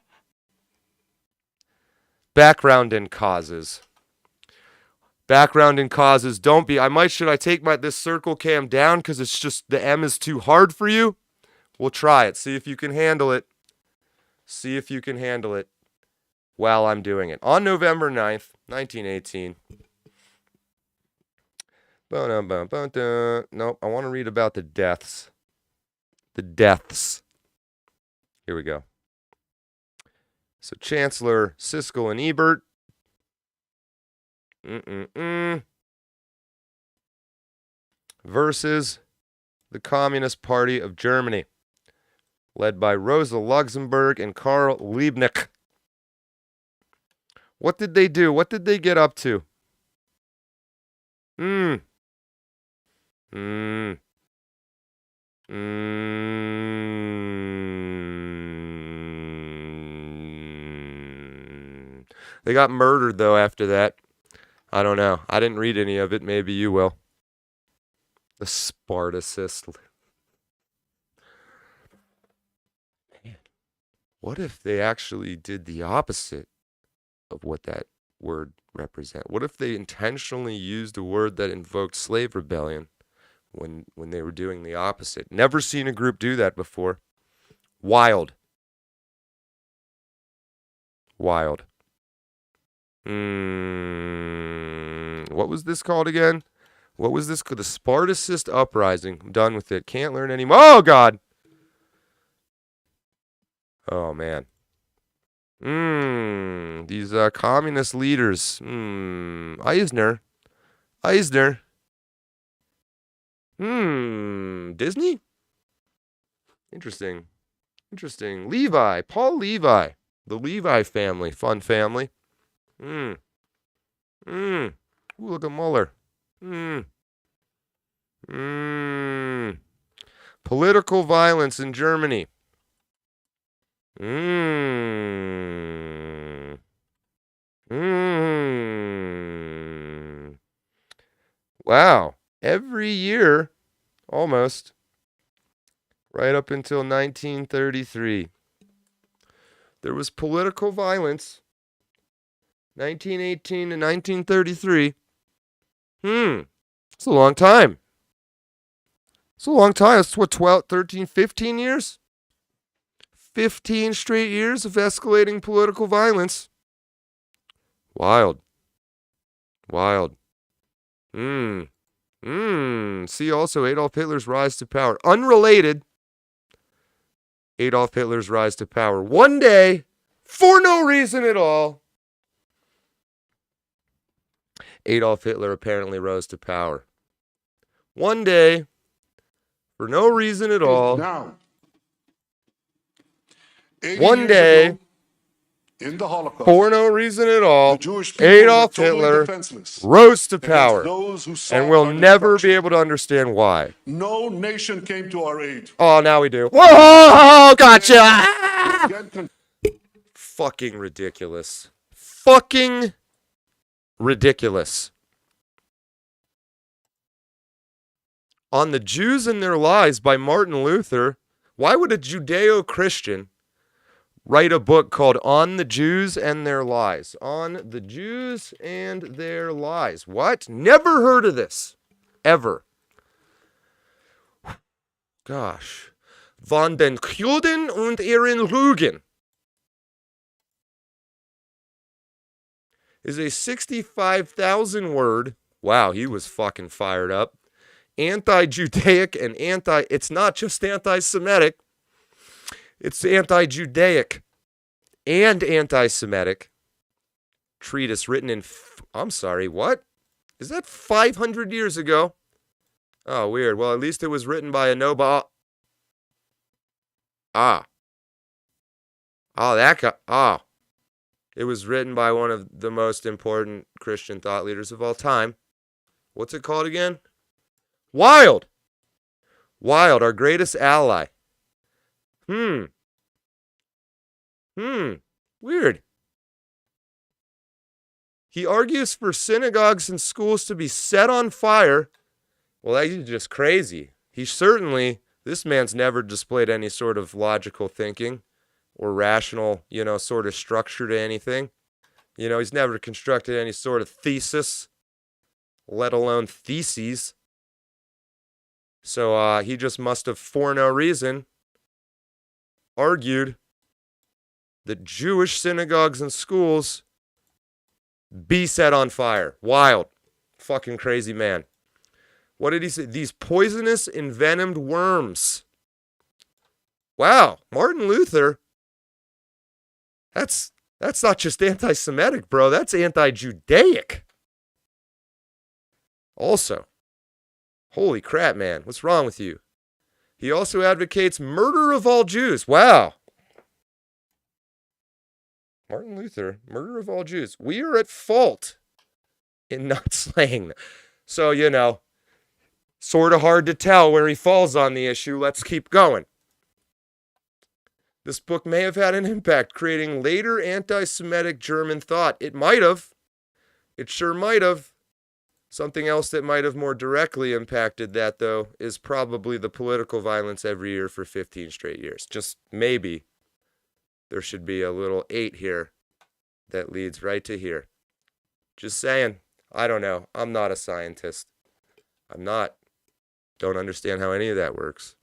Background and causes. Background and causes. Don't be. Should I take this circle cam down because it's just the M is too hard for you? We'll try it. See if you can handle it. See if you can handle it while I'm doing it. On November 9th, 1918. Nope, I want to read about the deaths. The deaths. Here we go. So Chancellor Siskel and Ebert. Versus the Communist Party of Germany, led by Rosa Luxemburg and Karl Liebknecht. What did they do? What did they get up to? They got murdered, though, after that. I don't know. I didn't read any of it. Maybe you will. The Spartacists. Man, what if they actually did the opposite of what that word represents? What if they intentionally used a word that invoked slave rebellion when they were doing the opposite? Never seen a group do that before. Wild. Wild. What was this called again? What was this called? The Spartacist Uprising. I'm done with it. Can't learn anymore. Oh, God. Oh, man. These communist leaders. Eisner. Disney? Interesting. Levi. Paul Levi. The Levi family. Fun family. Ooh, look at Mueller. Political violence in Germany. Wow. Every year, almost, right up until 1933, there was political violence. 1918 to 1933. It's a long time. It's what, 12, 13, 15 years? 15 straight years of escalating political violence. Wild. See also Adolf Hitler's rise to power. Unrelated. Adolf Hitler's rise to power. One day, for no reason at all, Adolf Hitler apparently rose to power. One day, for no reason at all. Now, 80 one years day, ago, in the Holocaust, for no reason at all, the Jewish people Adolf were totally Hitler defenseless rose to against power. those who sought And we'll our never destruction. be able to understand why. No nation came to our aid. Oh, now we do. Whoa, gotcha! Again, Fucking ridiculous. Fucking ridiculous. On the Jews and Their Lies by Martin Luther. Why would a Judeo-Christian write a book called On the Jews and Their Lies. On the Jews and Their Lies. What? Never heard of this. Ever. Gosh. Von den Juden und ihren Lügen is a 65,000 word, wow, he was fucking fired up, anti-Judaic and it's not just anti-Semitic, it's anti-Judaic and anti-Semitic treatise written in, I'm sorry, what? Is that 500 years ago? Oh, weird. Well, at least it was written by a noble. That guy. It was written by one of the most important Christian thought leaders of all time. What's it called again? Wild, our greatest ally. Weird. He argues for synagogues and schools to be set on fire. Well, that's just crazy. This man's never displayed any sort of logical thinking or rational, sort of structure to anything. He's never constructed any sort of thesis, let alone theses. So he just must have, for no reason, argued that Jewish synagogues and schools be set on fire. Wild. Fucking crazy man. What did he say? These poisonous, envenomed worms. Wow. Martin Luther. That's not just anti-Semitic, bro. That's anti-Judaic. Also, holy crap, man. What's wrong with you? He also advocates murder of all Jews. Wow. Martin Luther, murder of all Jews. We are at fault in not slaying them. So, sort of hard to tell where he falls on the issue. Let's keep going. This book may have had an impact, creating later anti-Semitic German thought. It might have. It sure might have. Something else that might have more directly impacted that, though, is probably the political violence every year for 15 straight years. Just maybe there should be a little 8 here that leads right to here. Just saying. I don't know. I'm not a scientist. I'm not. Don't understand how any of that works.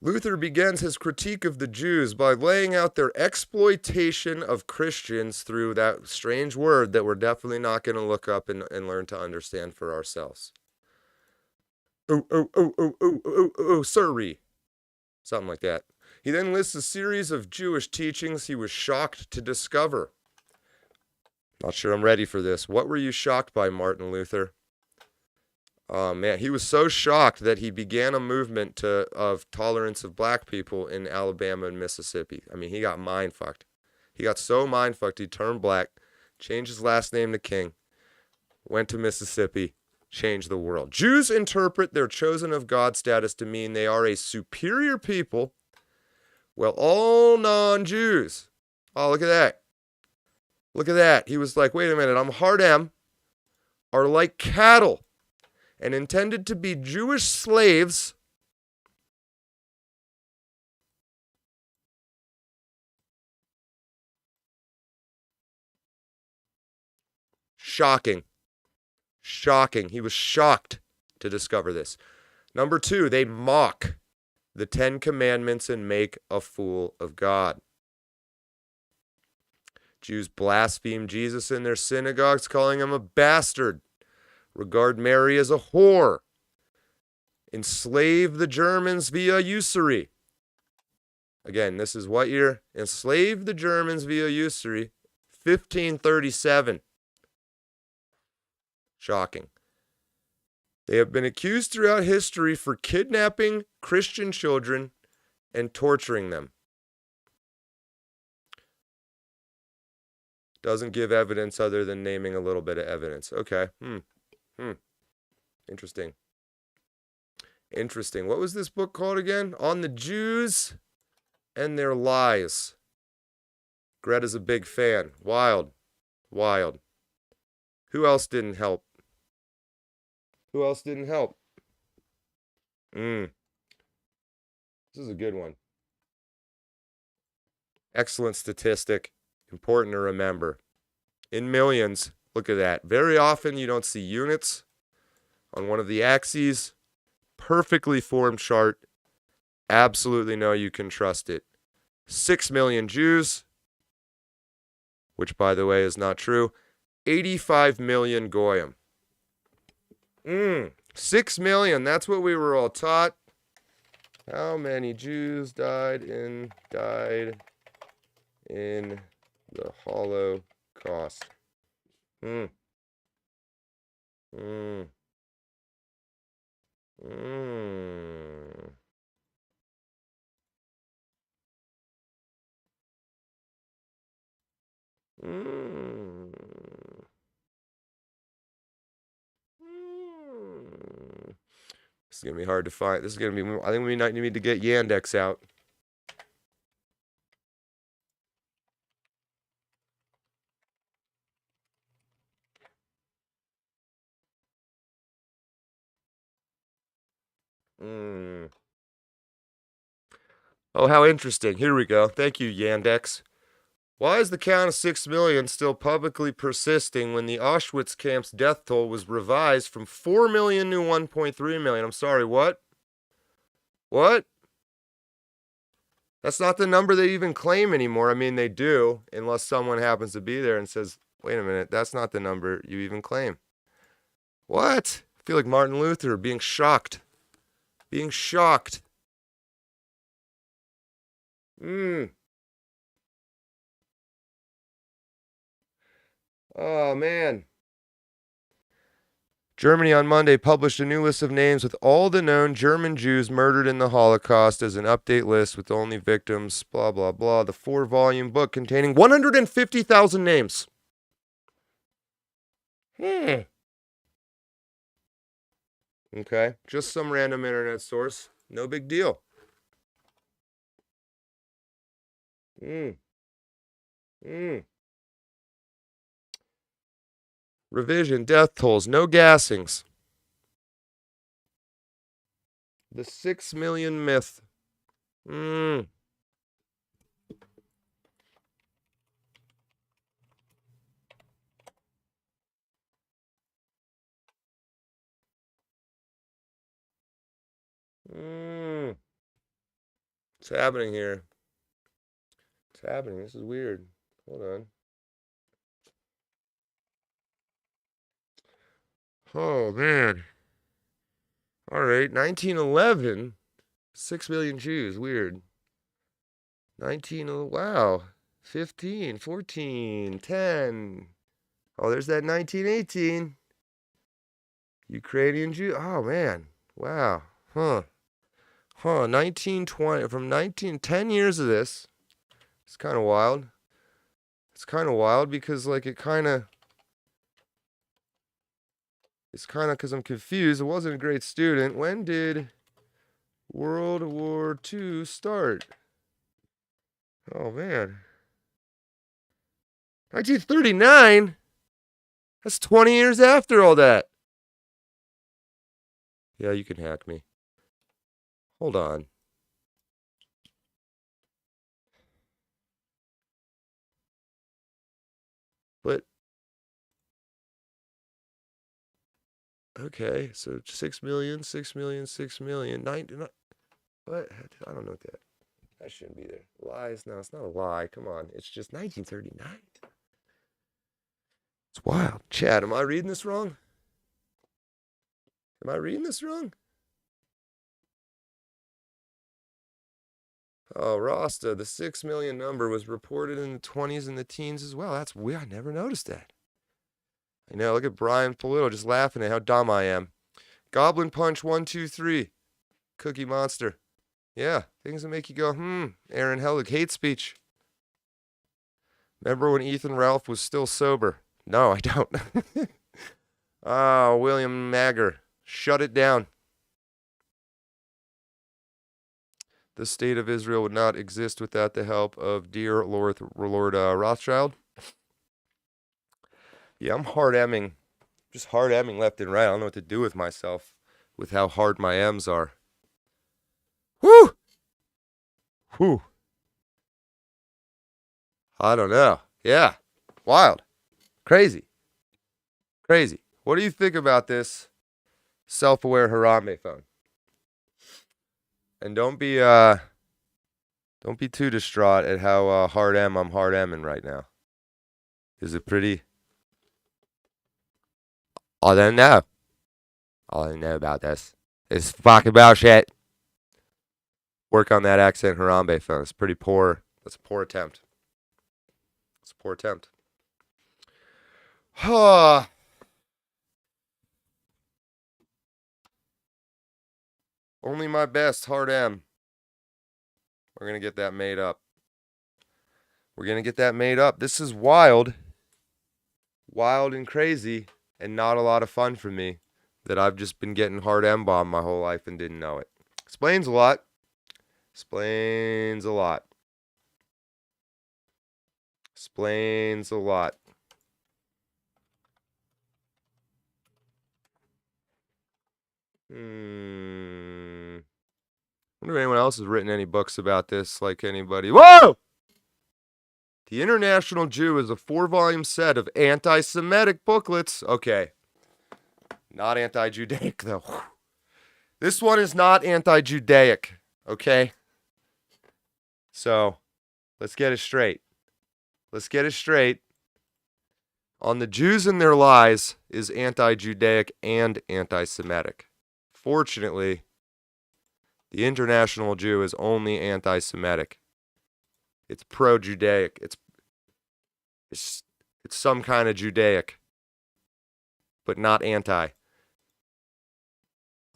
Luther begins his critique of the Jews by laying out their exploitation of Christians through that strange word that we're definitely not going to look up and learn to understand for ourselves. Sorry. Something like that. He then lists a series of Jewish teachings he was shocked to discover. Not sure I'm ready for this. What were you shocked by, Martin Luther? Oh, man, he was so shocked that he began a movement of tolerance of black people in Alabama and Mississippi. I mean, he got mind-fucked. He got so mind-fucked, he turned black, changed his last name to King, went to Mississippi, changed the world. Jews interpret their chosen of God status to mean they are a superior people, while all non-Jews, oh, look at that. Look at that. He was like, wait a minute, I'm hard M, are like cattle, and intended to be Jewish slaves Shocking. He was shocked to discover this. Number 2, they mock the 10 Commandments and make a fool of God. Jews blaspheme Jesus in their synagogues, calling him a bastard. Regard Mary as a whore. Enslave the Germans via usury. Again, this is what year? Enslave the Germans via usury. 1537. Shocking. They have been accused throughout history for kidnapping Christian children and torturing them. Doesn't give evidence other than naming a little bit of evidence. Okay. Interesting. What was this book called again? On the Jews and Their Lies. Greta's a big fan. Wild. Who else didn't help? This is a good one. Excellent statistic. Important to remember. In millions, look at that. Very often you don't see units on one of the axes. Perfectly formed chart. Absolutely know you can trust it. 6 million Jews, which by the way is not true. 85 million Goyim. 6 million, that's what we were all taught. How many Jews died in the Holocaust? Mm. Mm. Mm. Mm. This is going to be hard to find. This is going to be, I think we need to get Yandex out. Oh, how interesting. Here we go. Thank you, Yandex. Why is the count of 6 million still publicly persisting when the Auschwitz camp's death toll was revised from 4 million to 1.3 million? I'm sorry, what? What? That's not the number they even claim anymore. I mean, they do, unless someone happens to be there and says, wait a minute, that's not the number you even claim. What? I feel like Martin Luther being shocked. Being shocked. Oh, man. Germany on Monday published a new list of names with all the known German Jews murdered in the Holocaust as an update list with only victims, blah, blah, blah. The 4-volume book containing 150,000 names. Okay, just some random internet source. No big deal. Revision, death tolls, no gassings. The 6 million myth. What's happening here? What's happening? This is weird. Hold on. Oh, man. All right, 1911. 6 million Jews. Weird. Wow. 15, 14, 10. Oh, there's that 1918. Ukrainian Jew. Oh, man. Wow. 1920. From 10 years of this. It's kind of wild. It's kind of wild because, like, it's kind of because I'm confused. I wasn't a great student. When did World War II start? Oh, man. 1939? That's 20 years after all that. Yeah, you can hack me. Hold on. But, okay, so 6 million, 6 million, 6 million. What? I don't know what that shouldn't be there. Lies? No, it's not a lie. Come on. It's just 1939. It's wild. Chad, am I reading this wrong? Am I reading this wrong? Oh, Rasta, the 6 million number was reported in the 20s and the teens as well. That's weird. I never noticed that. I know. Look at Brian Polito just laughing at how dumb I am. Goblin Punch 1, 2, 3. Cookie Monster. Yeah, things that make you go, Aaron Hellig, hate speech. Remember when Ethan Ralph was still sober? No, I don't. William Magger. Shut it down. The state of Israel would not exist without the help of dear Lord Rothschild. Yeah, I'm hard Emming. Just hard Emming left and right. I don't know what to do with myself with how hard my M's are. Whew! I don't know. Yeah. Wild. Crazy. Crazy. What do you think about this self-aware Harambe phone? And don't be too distraught at how I'm hard Ming right now. Is it pretty? I don't know. All I know about this is fucking bullshit. Work on that accent Harambe phone. It's pretty poor. That's a poor attempt. It's a poor attempt. Only my best, hard M. We're going to get that made up. We're going to get that made up. This is wild. Wild and crazy. And not a lot of fun for me. That I've just been getting hard M bombed my whole life and didn't know it. Explains a lot. Explains a lot. Explains a lot. Wonder if anyone else has written any books about this, like anybody. Whoa! The International Jew is a 4-volume set of anti-Semitic booklets. Okay. Not anti-Judaic, though. This one is not anti-Judaic. Okay? So, let's get it straight. Let's get it straight. On the Jews and Their Lies is anti-Judaic and anti-Semitic. Fortunately, the International Jew is only anti-Semitic. It's pro-Judaic. It's some kind of Judaic, but not anti.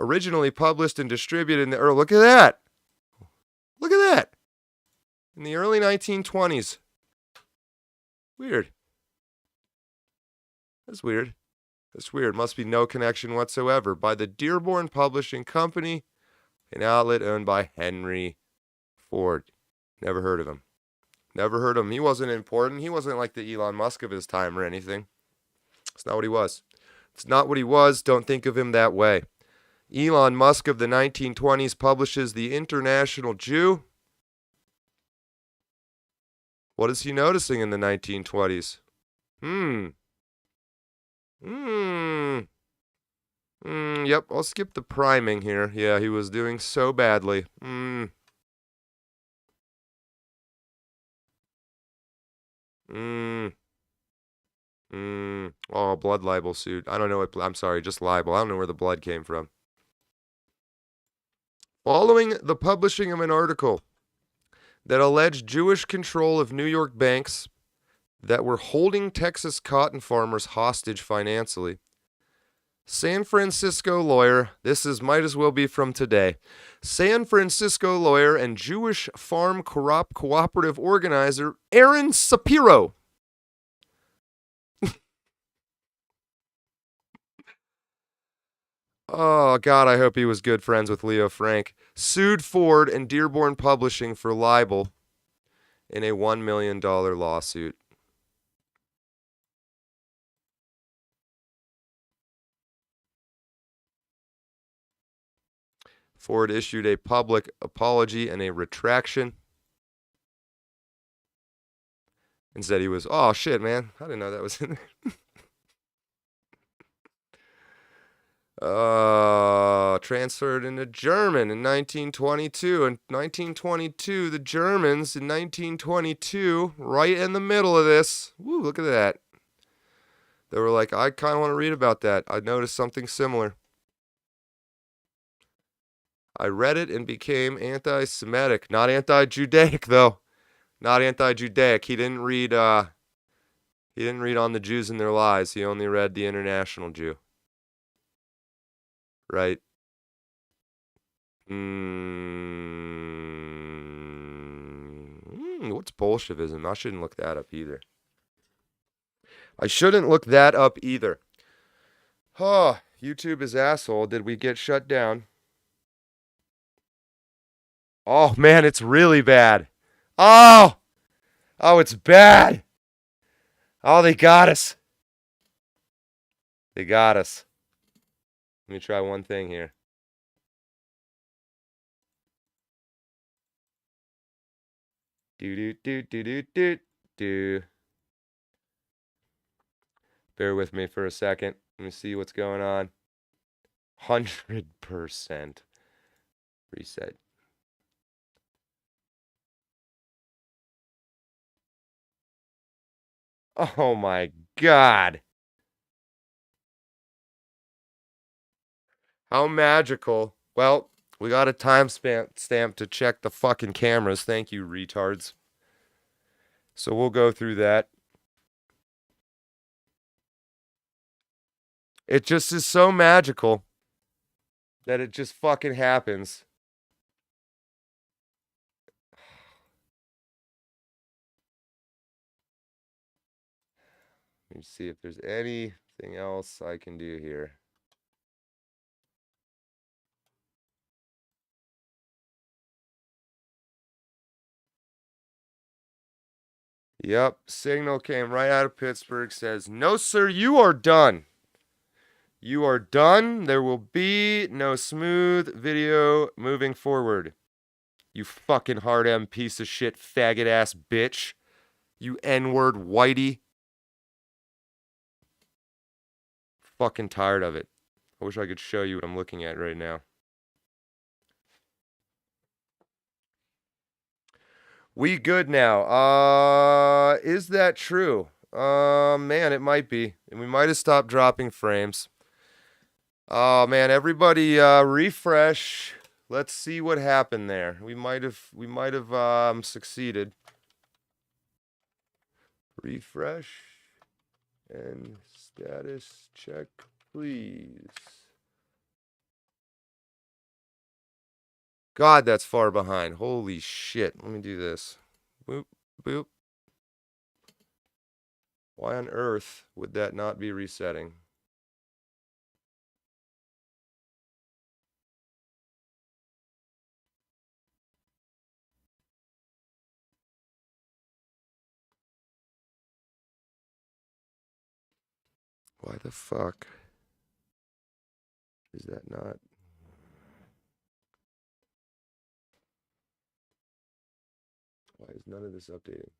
Originally published and distributed in the early... Look at that! Look at that! In the early 1920s. Weird. That's weird. That's weird. Must be no connection whatsoever. By the Dearborn Publishing Company, an outlet owned by Henry Ford. Never heard of him. Never heard of him. He wasn't important. He wasn't like the Elon Musk of his time or anything. It's not what he was. It's not what he was. Don't think of him that way. Elon Musk of the 1920s publishes The International Jew. What is he noticing in the 1920s? Yep, I'll skip the priming here. Yeah, he was doing so badly. Oh, blood libel suit. I don't know what... I'm sorry, just libel. I don't know where the blood came from. Following the publishing of an article that alleged Jewish control of New York banks that were holding Texas cotton farmers hostage financially, San Francisco lawyer, might as well be from today, San Francisco lawyer and Jewish farm cooperative organizer Aaron Sapiro oh, God, I hope he was good friends with Leo Frank, sued Ford and Dearborn Publishing for libel in a $1 million lawsuit. Ford issued a public apology and a retraction and said he was, oh, shit, man. I didn't know that was in there. Transferred into German in 1922. In 1922, the Germans in 1922, right in the middle of this. Woo, look at that. They were like, I kind of want to read about that. I noticed something similar. I read it and became anti-Semitic. Not anti-Judaic, though. Not anti-Judaic. He didn't read On the Jews and Their Lies. He only read The International Jew. Right? What's Bolshevism? I shouldn't look that up either. Oh, YouTube is asshole. Did we get shut down? Oh, man, it's really bad. Oh, it's bad. Oh, they got us. They got us. Let me try one thing here. Do. Bear with me for a second. Let me see what's going on. 100% reset. Oh my God. How magical. Well, we got a timestamp to check the fucking cameras. Thank you, retards. So we'll go through that. It just is so magical that it just fucking happens. Let me see if there's anything else I can do here. Yep, signal came right out of Pittsburgh. Says, no, sir, you are done. You are done. There will be no smooth video moving forward. You fucking hard M piece of shit, faggot ass bitch. You N-word whitey. Fucking tired of it. I wish I could show you what I'm looking at right now. We good now. Is that true? Man, it might be. And we might have stopped dropping frames. Oh man, everybody refresh. Let's see what happened there. We might have succeeded. Refresh and status check, please. God, that's far behind. Holy shit. Let me do this. Boop, boop. Why on earth would that not be resetting? Why the fuck is that not? Why is none of this updating?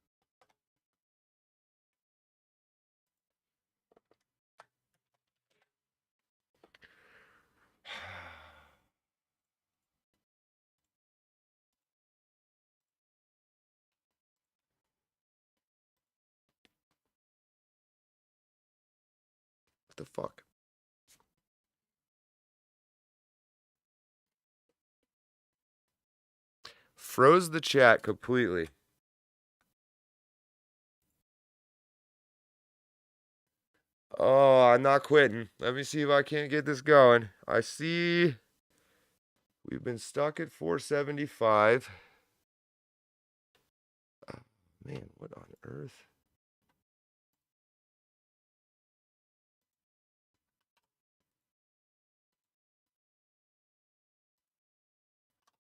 What the fuck? Froze the chat completely. Oh, I'm not quitting. Let me see if I can't get this going. I see we've been stuck at 475. Oh, man, what on earth?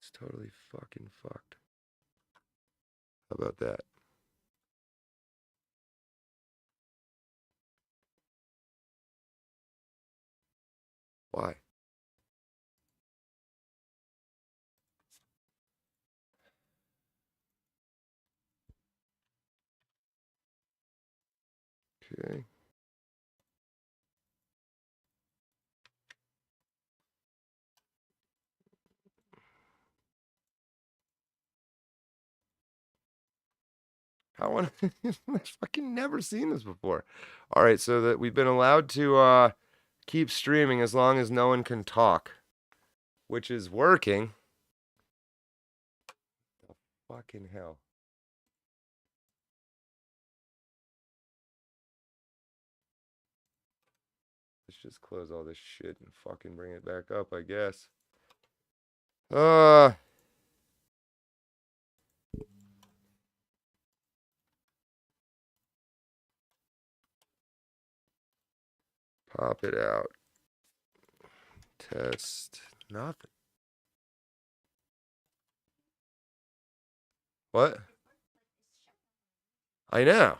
It's totally fucking fucked. How about that? Why? Okay. How on I've fucking never seen this before. All right, so that we've been allowed to keep streaming as long as no one can talk, which is working. The fucking hell. Let's just close all this shit and fucking bring it back up, I guess. Pop it out. Test. Nothing. What? I know.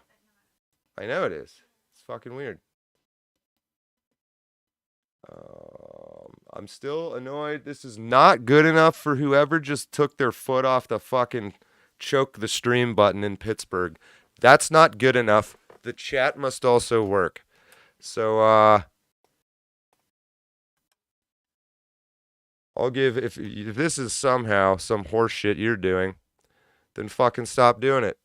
I know it is. It's fucking weird. I'm still annoyed. This is not good enough for whoever just took their foot off the fucking choke the stream button in Pittsburgh. That's not good enough. The chat must also work. So, I'll give, if this is somehow some horse shit you're doing, then fucking stop doing it.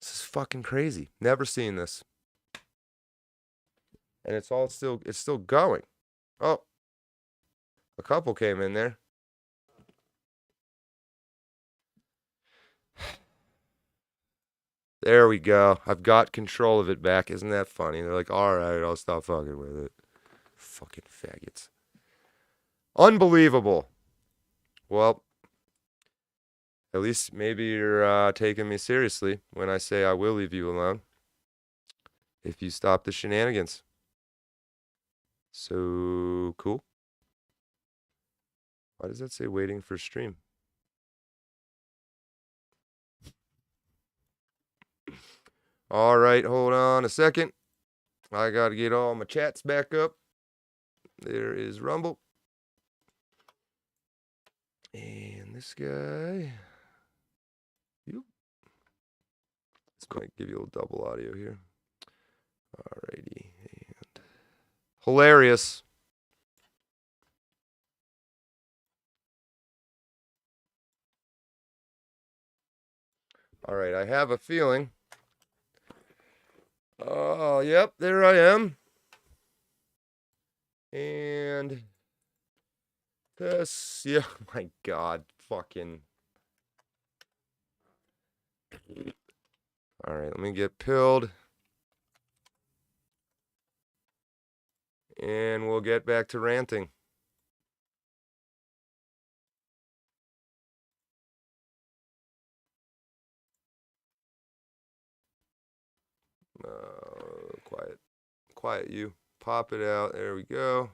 This is fucking crazy. Never seen this. And it's still going. Oh, a couple came in there. There we go. I've got control of it back. Isn't that funny? They're like, all right, I'll stop fucking with it. Fucking faggots. Unbelievable. Well, at least maybe you're taking me seriously when I say I will leave you alone if you stop the shenanigans. So cool. Why does that say waiting for stream? All right, hold on a second. I got to get all my chats back up. There is Rumble. And this guy. This might give you a little double audio here. Alrighty. And hilarious. All right, I have a feeling. Oh, yep, there I am. And this, yeah, my God, fucking. All right, let me get pilled. And we'll get back to ranting. Quiet. Quiet you. Pop it out. There we go.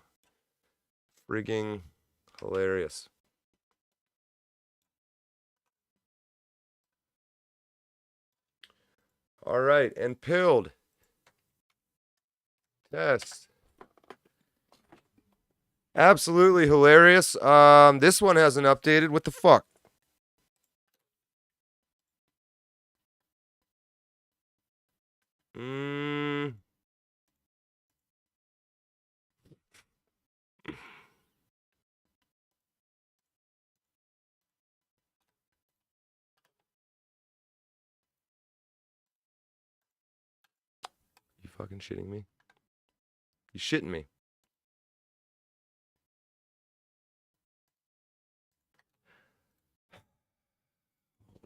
Frigging hilarious. All right, and pilled. Test. Absolutely hilarious. This one hasn't updated. What the fuck? You fucking shitting me? You shitting me?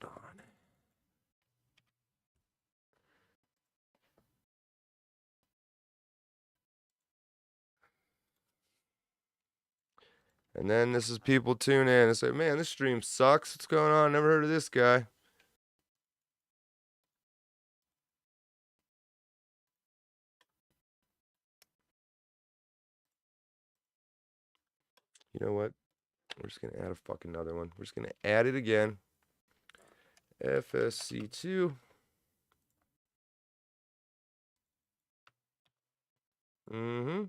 Hold on. And then this is people tune in and say, man, this stream sucks. What's going on? Never heard of this guy. You know what? We're just going to add a fucking another one. We're just going to add it again. FSC2. Mm-hmm.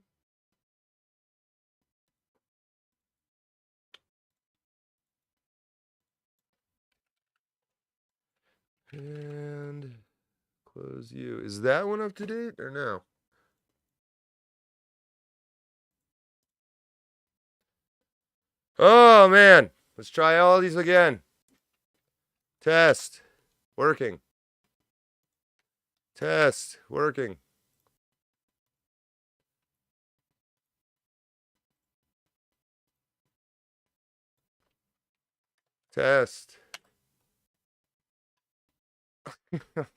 And close you. Is that one up to date or no? Oh, man. Let's try all these again. Test. Working. Test. Working. Test.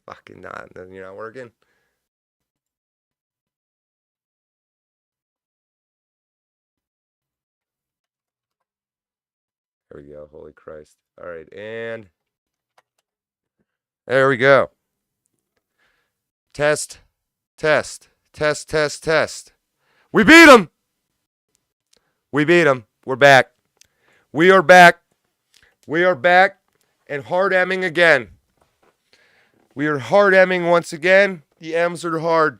Fucking not. You're not working. There we go. Holy Christ. All right. And there we go. Test. Test. Test, test, test. We beat him. We beat him. We're back. We are back. We are back and hard Ming again. We are hard Ming once again. The M's are hard.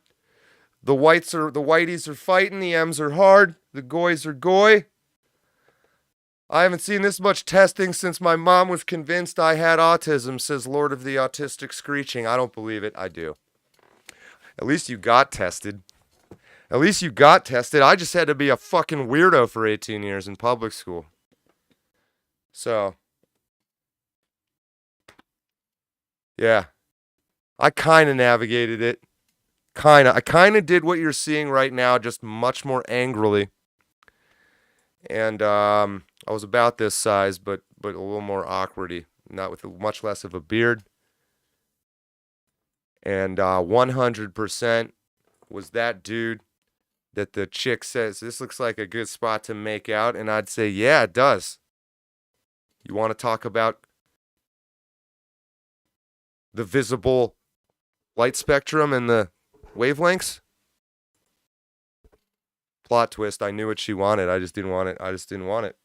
The whiteys are fighting, the M's are hard, the goys are goy. I haven't seen this much testing since my mom was convinced I had autism, says Lord of the Autistic Screeching. I don't believe it. I do. At least you got tested. At least you got tested. I just had to be a fucking weirdo for 18 years in public school. So, yeah. I kind of navigated it. I kind of did what you're seeing right now, just much more angrily. And I was about this size, but a little more awkwardy, not with much less of a beard. And 100% was that dude that the chick says, this looks like a good spot to make out. And I'd say, yeah, it does. You want to talk about the visible light spectrum and the wavelengths? Plot twist, I knew what she wanted. I just didn't want it.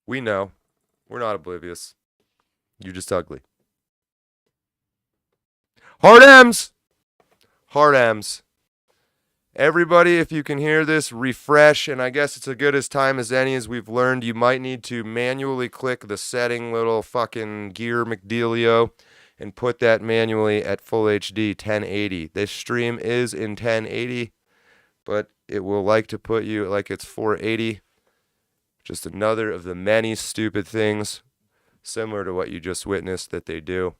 We know. We're not oblivious. You're just ugly. Hard M's! Hard M's. Everybody, if you can hear this, refresh. And I guess it's as good as time as any. As we've learned, you might need to manually click the setting little fucking gear McDealio and put that manually at full HD 1080. This stream is in 1080. But it will like to put you like it's 480. Just another of the many stupid things, similar to what you just witnessed, that they do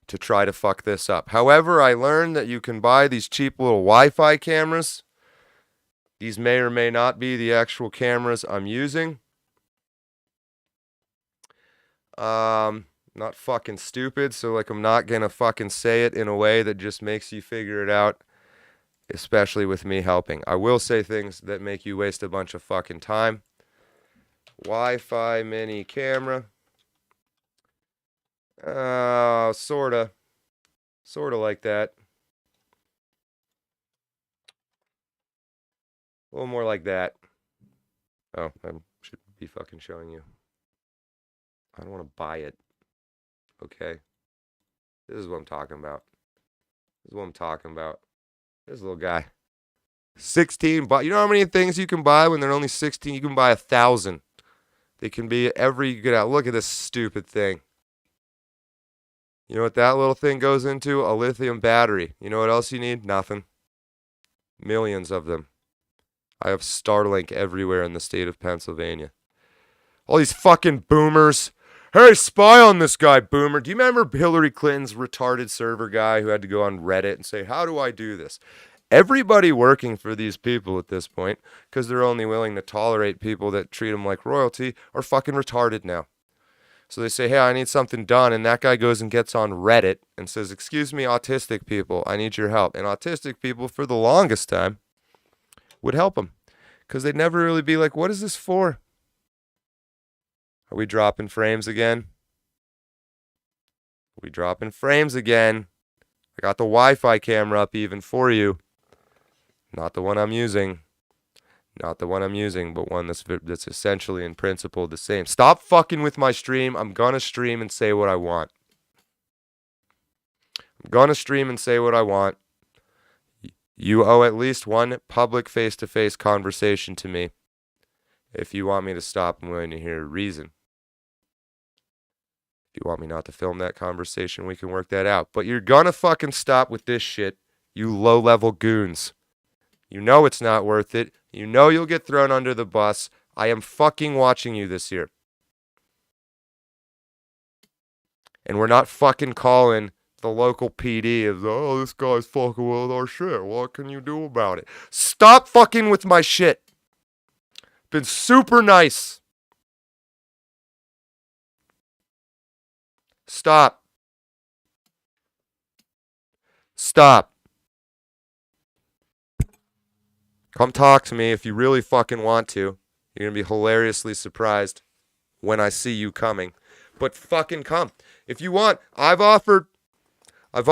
to try to fuck this up. However, I learned that you can buy these cheap little Wi-Fi cameras. These may or may not be the actual cameras I'm using. Not fucking stupid, so like I'm not gonna fucking say it in a way that just makes you figure it out. Especially with me helping. I will say things that make you waste a bunch of fucking time. Wi-Fi mini camera. Sorta like that. A little more like that. Oh, I should be fucking showing you. I don't want to buy it. Okay. This is what I'm talking about. This little guy. 16, but you know how many things you can buy when they're only 16? You can buy 1,000. They can be you get out. Look at this stupid thing. You know what that little thing goes into? A lithium battery. You know what else you need? Nothing. Millions of them. I have Starlink everywhere in the state of Pennsylvania. All these fucking boomers. Hey, spy on this guy, boomer. Do you remember Hillary Clinton's retarded server guy who had to go on Reddit and say, how do I do this? Everybody working for these people at this point, because they're only willing to tolerate people that treat them like royalty, are fucking retarded now. So they say, hey, I need something done. And that guy goes and gets on Reddit and says, excuse me, autistic people, I need your help. And autistic people, for the longest time, would help them. Because they'd never really be like, what is this for? Are we dropping frames again? I got the Wi-Fi camera up even for you. Not the one I'm using, but one that's essentially in principle the same. Stop fucking with my stream. I'm gonna stream and say what I want. You owe at least one public face-to-face conversation to me. If you want me to stop, I'm willing to hear a reason. If you want me not to film that conversation, we can work that out. But you're gonna fucking stop with this shit, you low-level goons. You know it's not worth it. You know you'll get thrown under the bus. I am fucking watching you this year. And we're not fucking calling the local PD of, oh, this guy's fucking with our shit. What can you do about it? Stop fucking with my shit. Been super nice. Stop. Come talk to me if you really fucking want to. You're going to be hilariously surprised when I see you coming. But fucking come. If you want, I've offered. I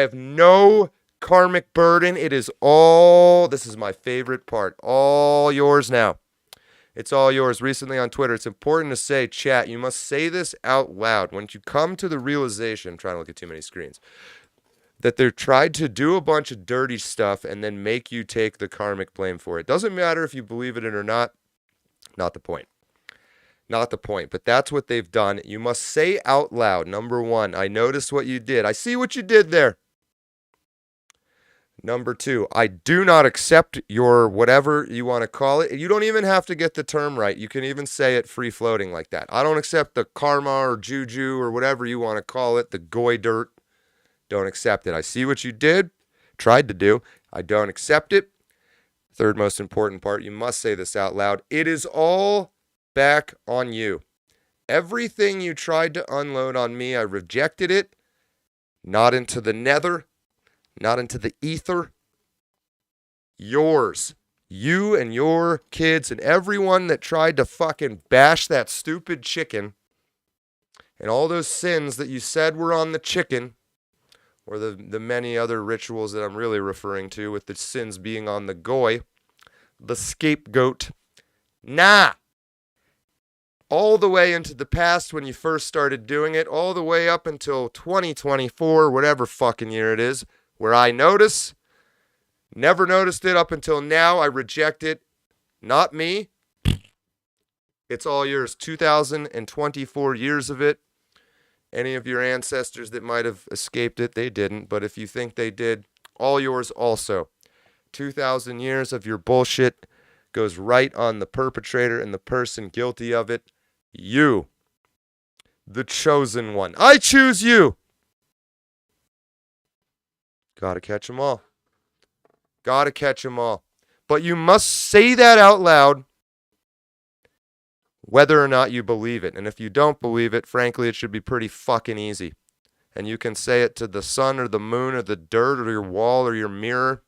have no karmic burden. It is all, this is my favorite part, all yours now. It's all yours. Recently on Twitter, it's important to say, chat, you must say this out loud. When you come to the realization, I'm trying to look at too many screens, that they're tried to do a bunch of dirty stuff and then make you take the karmic blame for it. Doesn't matter if you believe in it or not. Not the point. Not the point. But that's what they've done. You must say out loud, number one, I noticed what you did. I see what you did there. Number two, I do not accept your whatever you want to call it. You don't even have to get the term right. You can even say it free floating like that. I don't accept the karma or juju or whatever you want to call it, the goy dirt. Don't accept it. I see what you did, tried to do. I don't accept it. Third most important part, you must say this out loud. It is all back on you. Everything you tried to unload on me, I rejected it. Not into the nether. Not into the ether. Yours. You and your kids and everyone that tried to fucking bash that stupid chicken and all those sins that you said were on the chicken, or the many other rituals that I'm really referring to, with the sins being on the goy, the scapegoat. Nah. All the way into the past when you first started doing it, all the way up until 2024, whatever fucking year it is, where I never noticed it up until now. I reject it. Not me. It's all yours. 2024 years of it. Any of your ancestors that might have escaped it, they didn't. But if you think they did, all yours also. 2,000 years of your bullshit goes right on the perpetrator and the person guilty of it. You. The chosen one. I choose you. Gotta catch them all. Gotta catch them all. But you must say that out loud, whether or not you believe it. And if you don't believe it, frankly, it should be pretty fucking easy. And you can say it to the sun or the moon or the dirt or your wall or your mirror.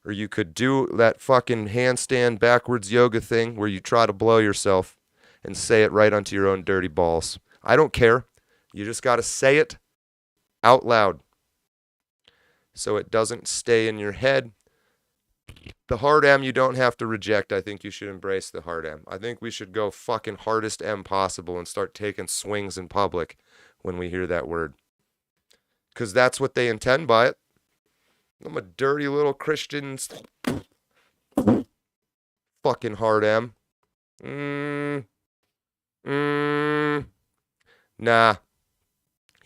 Or you could do that fucking handstand backwards yoga thing where you try to blow yourself and say it right onto your own dirty balls. I don't care. You just got to say it out loud so it doesn't stay in your head. The hard M you don't have to reject. I think you should embrace the hard M. I think we should go fucking hardest M possible and start taking swings in public when we hear that word. Because that's what they intend by it. I'm a dirty little Christian. Fucking hard M. Nah.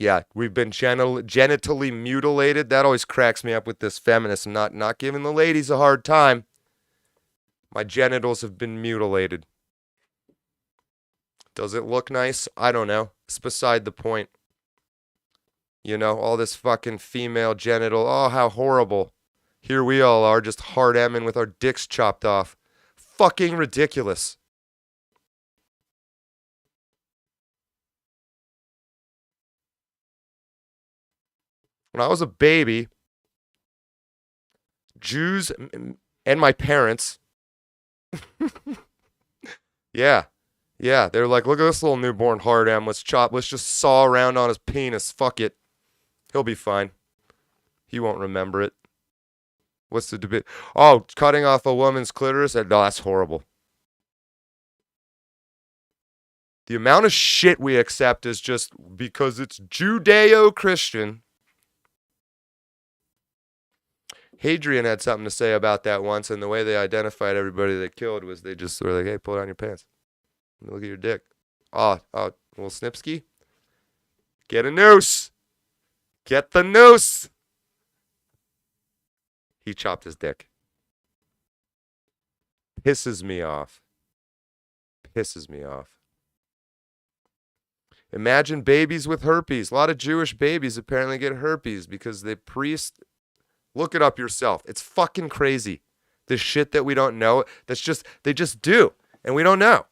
Yeah, we've been genitally mutilated. That always cracks me up with this feminist. I'm not giving the ladies a hard time. My genitals have been mutilated. Does it look nice? I don't know. It's beside the point. You know, all this fucking female genital. Oh, how horrible. Here we all are, just hard emming with our dicks chopped off. Fucking ridiculous. When I was a baby, Jews and my parents, yeah, they're like, look at this little newborn hard M. Let's just saw around on his penis. Fuck it. He'll be fine. He won't remember it. What's the debate? Oh, cutting off a woman's clitoris? No, that's horrible. The amount of shit we accept is just because it's Judeo-Christian. Hadrian had something to say about that once, and the way they identified everybody they killed was they just were like, hey, pull down your pants. Look at your dick. Oh, little Snipsky? Get a noose. Get the noose. He chopped his dick. Pisses me off. Pisses me off. Imagine babies with herpes. A lot of Jewish babies apparently get herpes because the priest... Look it up yourself. It's fucking crazy. The shit that we don't know, they just do. And we don't know.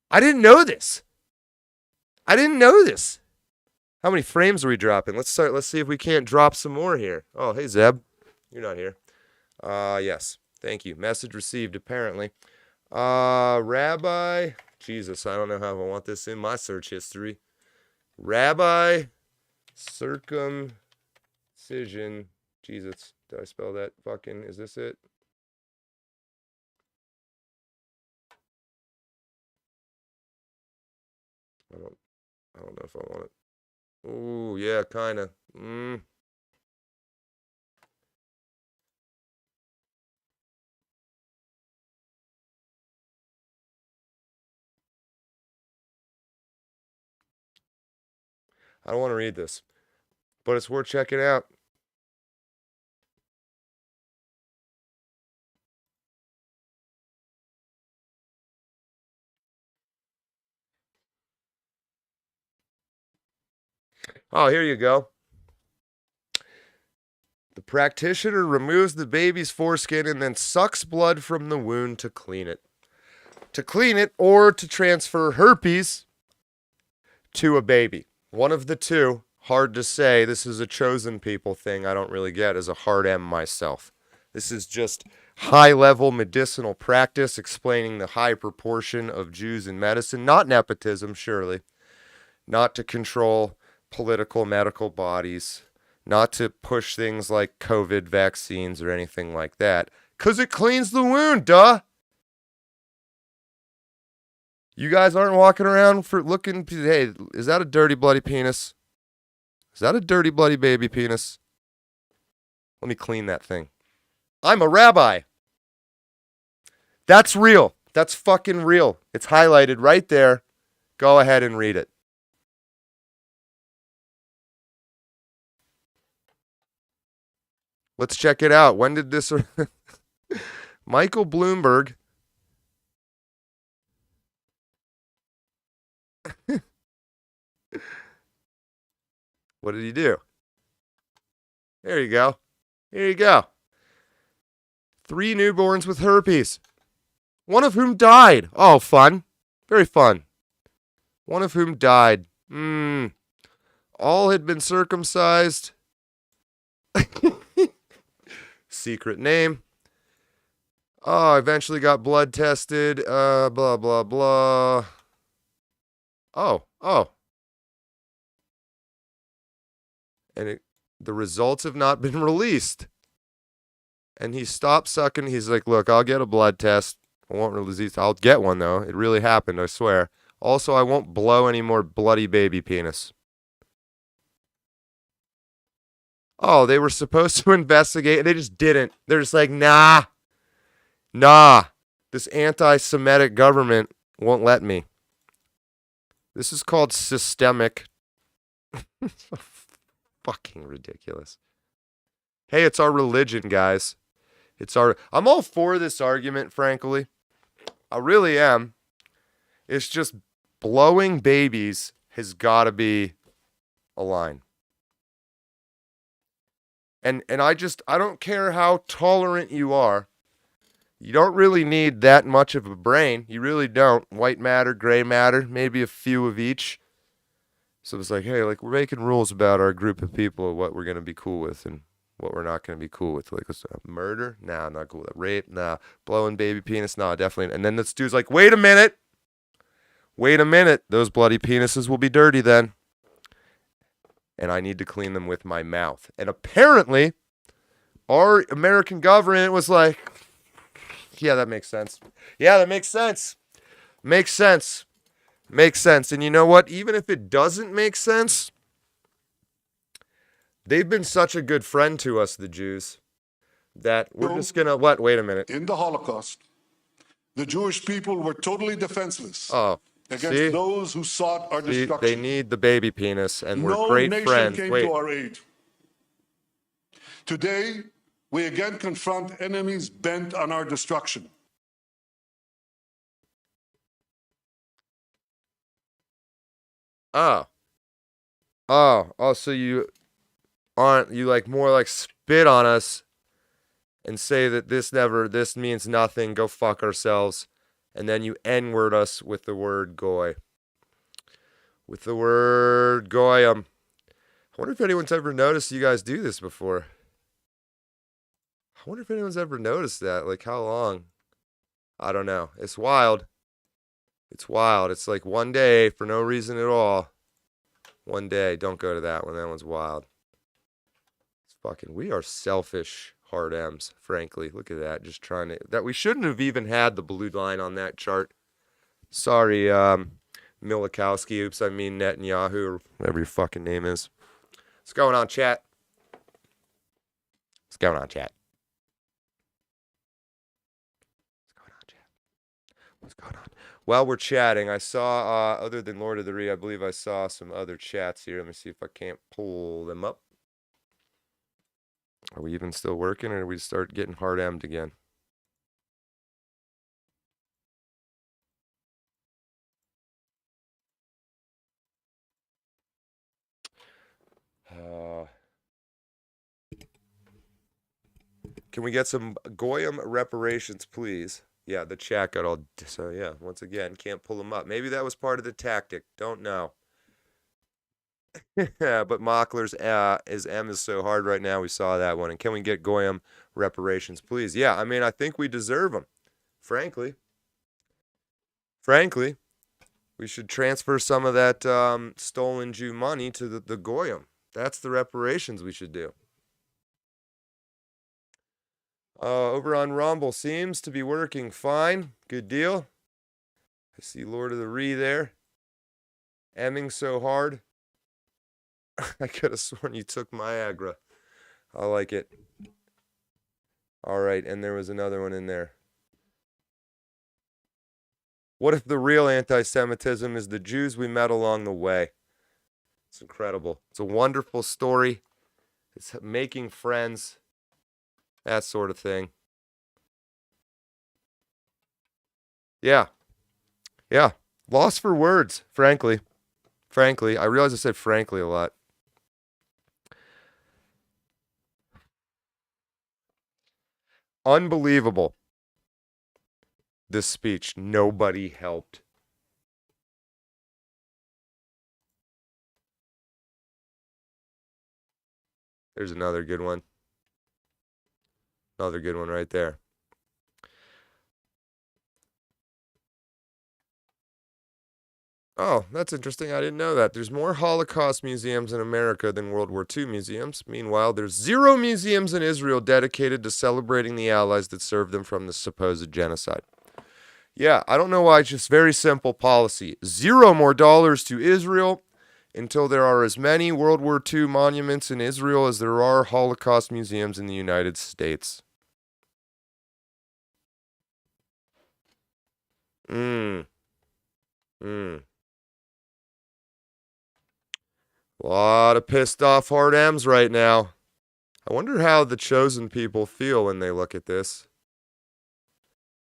I didn't know this. How many frames are we dropping? Let's see if we can't drop some more here. Oh, hey, Zeb. You're not here. Yes. Thank you. Message received, apparently. Rabbi. Jesus, I don't know how I want this in my search history. Rabbi circumcision. Jesus, did I spell that fucking? Is this it? I don't know if I want it. Ooh, yeah, kind of. I don't want to read this, but it's worth checking out. Oh, here you go. The practitioner removes the baby's foreskin and then sucks blood from the wound to clean it. To clean it or to transfer herpes to a baby. One of the two. Hard to say. This is a chosen people thing I don't really get as a hard M myself. This is just high-level medicinal practice explaining the high proportion of Jews in medicine. Not nepotism, surely. Not to control political medical bodies. Not to push things like COVID vaccines or anything like that. Because it cleans the wound, duh! You guys aren't walking around for looking, hey, is that a dirty, bloody penis? Is that a dirty, bloody baby penis? Let me clean that thing. I'm a rabbi. That's real. That's fucking real. It's highlighted right there. Go ahead and read it. Let's check it out. When did this... Michael Bloomberg... What did he do? There you go. Here you go. 3 newborns with herpes. One of whom died. Oh, fun. Very fun. One of whom died. All had been circumcised. Secret name. Oh, eventually got blood tested. Blah, blah, blah. Oh. And the results have not been released. And he stopped sucking. He's like, look, I'll get a blood test. I won't release. I'll get one, though. It really happened, I swear. Also, I won't blow any more bloody baby penis. Oh, they were supposed to investigate. They just didn't. They're just like, nah. This anti-Semitic government won't let me. This is called systemic. Fucking ridiculous. Hey, it's our religion, guys. I'm all for this argument, frankly. I really am. It's just blowing babies has got to be a line. And I don't care how tolerant you are. You don't really need that much of a brain. You really don't. White matter, gray matter, maybe a few of each. So it's like, hey, like we're making rules about our group of people, what we're going to be cool with and what we're not going to be cool with. Like, murder? Nah, I'm not cool with that. Rape? Nah. Blowing baby penis? Nah, definitely. And then this dude's like, wait a minute. Those bloody penises will be dirty then. And I need to clean them with my mouth. And apparently, our American government was like, yeah, that makes sense. Makes sense. And you know what? Even if it doesn't make sense, they've been such a good friend to us, the Jews, that we're just going to, what? Wait a minute. In the Holocaust, the Jewish people were totally defenseless see? against those who sought our destruction. They need the baby penis, and we're No great nation friends. came Wait. to our aid. Today, we again confront enemies bent on our destruction. Oh, so you like more like spit on us and say that this means nothing, go fuck ourselves, and then you N-word us with the word goy. I wonder if anyone's ever noticed you guys do this before. I wonder if anyone's ever noticed that, like how long? I don't know. It's wild. It's like one day for no reason at all. One day. Don't go to that one. That one's wild. It's fucking, we are selfish hard M's, frankly. Look at that. Just trying to, that we shouldn't have even had the blue line on that chart. Sorry, Milikowski. Oops, I mean Netanyahu, or whatever your fucking name is. What's going on, chat? What's going on, chat? What's going on, chat? What's going on? While we're chatting, I saw, other than Lord of the Ree, I believe I saw some other chats here. Let me see if I can't pull them up. Are we even still working, or do we start getting hard-emmed again? Can we get some Goyim reparations, please? Yeah, the chat got all... So, yeah, once again, can't pull them up. Maybe that was part of the tactic. Don't know. Yeah, but Mockler's is M is so hard right now. We saw that one. And can we get Goyim reparations, please? Yeah, I mean, I think we deserve them. Frankly, we should transfer some of that stolen Jew money to the Goyim. That's the reparations we should do. Over on Rumble, seems to be working fine. Good deal. I see Lord of the Ree there. Emming so hard. I could have sworn you took Viagra. I like it. All right, and there was another one in there. What if the real anti-Semitism is the Jews we met along the way? It's incredible. It's a wonderful story. It's making friends. That sort of thing. Yeah. Yeah. Lost for words, frankly. Frankly. I realize I said frankly a lot. Unbelievable. This speech. Nobody helped. There's another good one. Another good one right there. Oh, that's interesting. I didn't know that. There's more Holocaust museums in America than World War II museums. Meanwhile, there's 0 museums in Israel dedicated to celebrating the allies that served them from the supposed genocide. Yeah, I don't know why. It's just very simple policy. 0 more dollars to Israel until there are as many World War II monuments in Israel as there are Holocaust museums in the United States. A lot of pissed off hard M's right now. I wonder how the chosen people feel when they look at this.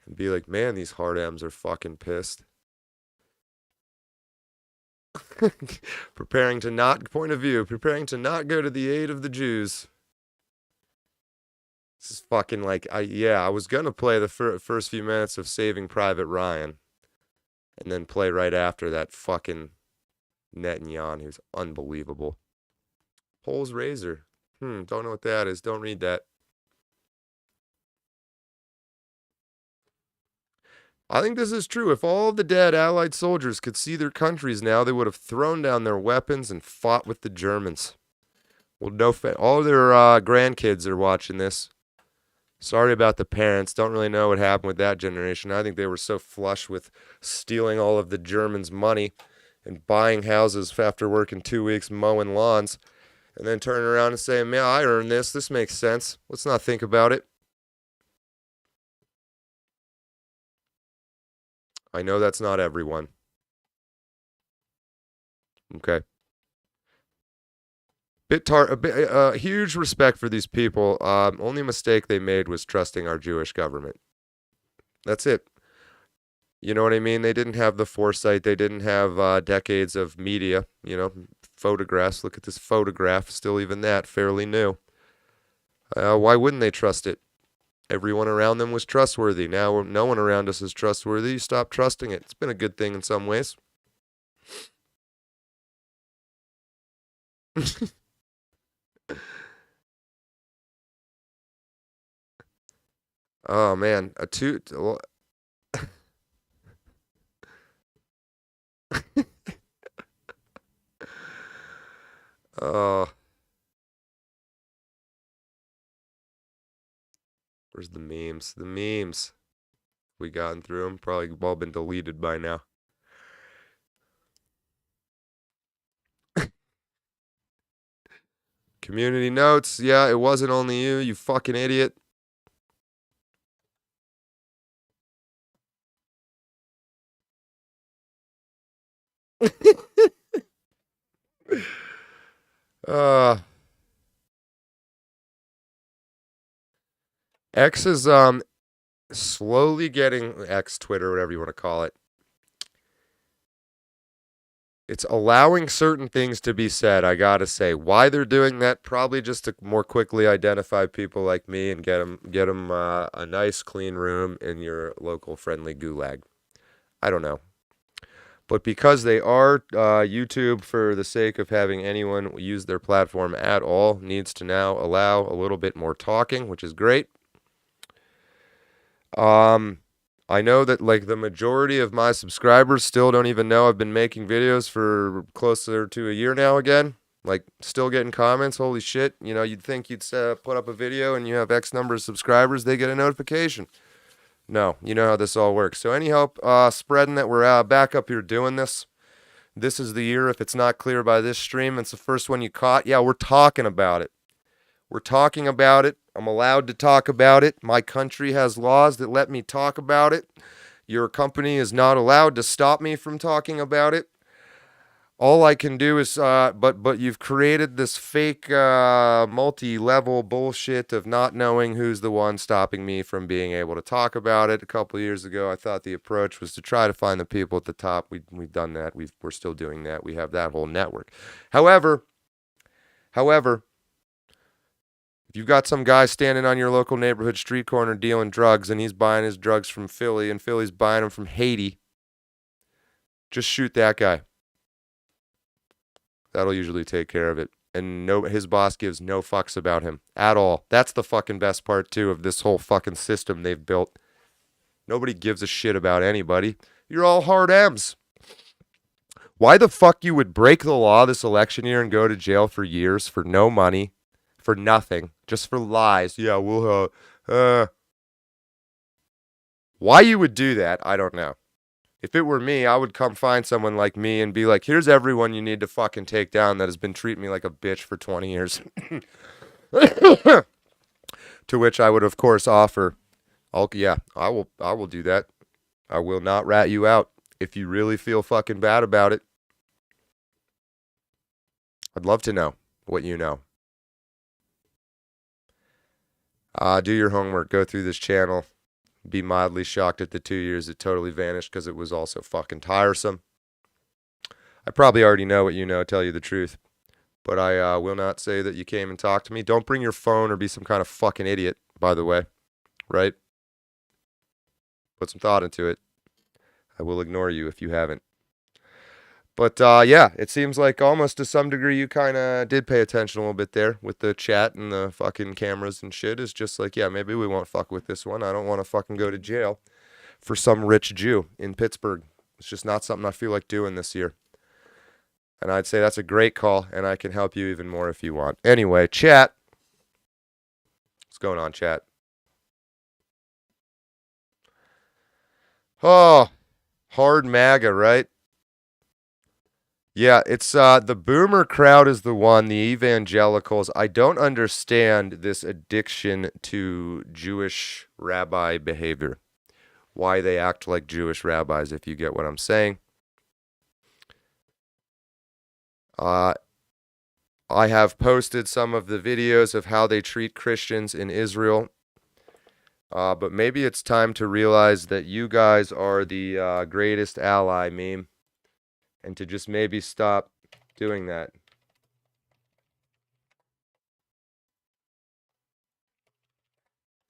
And be like, man, these hard M's are fucking pissed. Preparing to not go to the aid of the Jews. This is fucking like, I was going to play the first few minutes of Saving Private Ryan. And then play right after that fucking Netanyahu, who's unbelievable. Pole's Razor. Don't know what that is. Don't read that. I think this is true. If all of the dead Allied soldiers could see their countries now, they would have thrown down their weapons and fought with the Germans. Well, all their grandkids are watching this. Sorry about the parents. Don't really know what happened with that generation. I think they were so flush with stealing all of the Germans' money and buying houses after working 2 weeks mowing lawns, and then turning around and saying, man, I earned this. This makes sense. Let's not think about it. I know that's not everyone. Okay. Huge respect for these people. Only mistake they made was trusting our Jewish government. That's it. You know what I mean? They didn't have the foresight. They didn't have decades of media, photographs. Look at this photograph. Still even that, fairly new. Why wouldn't they trust it? Everyone around them was trustworthy. Now no one around us is trustworthy. Stop trusting it. It's been a good thing in some ways. Oh, man. Oh. Where's the memes? The memes. We gotten through them. Probably all been deleted by now. Community notes. Yeah, it wasn't only you, you fucking idiot. uh X is slowly getting X, Twitter, whatever you want to call it. It's allowing certain things to be said, I gotta say. Why they're doing that? Probably just to more quickly identify people like me and get them a nice, clean room in your local friendly gulag. I don't know. But because they are YouTube, for the sake of having anyone use their platform at all, needs to now allow a little bit more talking, which is great. I know that like the majority of my subscribers still don't even know I've been making videos for closer to a year now again. Like still getting comments. Holy shit. You know, you'd think you'd put up a video and you have X number of subscribers, they get a notification. No, you know how this all works. So any help spreading that we're back up here doing this? This is the year. If it's not clear by this stream, it's the first one you caught. Yeah, we're talking about it. We're talking about it. I'm allowed to talk about it. My country has laws that let me talk about it. Your company is not allowed to stop me from talking about it. All I can do is, but you've created this fake multi-level bullshit of not knowing who's the one stopping me from being able to talk about it. A couple of years ago, I thought the approach was to try to find the people at the top. We've done that. We're still doing that. We have that whole network. However, if you've got some guy standing on your local neighborhood street corner dealing drugs and he's buying his drugs from Philly and Philly's buying them from Haiti, just shoot that guy. That'll usually take care of it. And his boss gives no fucks about him at all. That's the fucking best part, too, of this whole fucking system they've built. Nobody gives a shit about anybody. You're all hard M's. Why the fuck you would break the law this election year and go to jail for years for no money? For nothing, just for lies. Yeah, we'll why you would do that, I don't know. If it were me, I would come find someone like me and be like, here's everyone you need to fucking take down that has been treating me like a bitch for 20 years. To which I would, of course, offer, I will do that. I will not rat you out if you really feel fucking bad about it. I'd love to know what you know. Do your homework. Go through this channel. Be mildly shocked at the 2 years it totally vanished because it was also fucking tiresome. I probably already know what you know, tell you the truth. But I will not say that you came and talked to me. Don't bring your phone or be some kind of fucking idiot, by the way. Right? Put some thought into it. I will ignore you if you haven't. But yeah, it seems like almost to some degree you kind of did pay attention a little bit there with the chat and the fucking cameras and shit. It's just like, yeah, maybe we won't fuck with this one. I don't want to fucking go to jail for some rich Jew in Pittsburgh. It's just not something I feel like doing this year. And I'd say that's a great call, and I can help you even more if you want. Anyway, chat. What's going on, chat? Oh, hard MAGA, right? Yeah, it's the boomer crowd is the one, the evangelicals. I don't understand this addiction to Jewish rabbi behavior. Why they act like Jewish rabbis, if you get what I'm saying. I have posted some of the videos of how they treat Christians in Israel. But maybe it's time to realize that you guys are the greatest ally meme. And to just maybe stop doing that.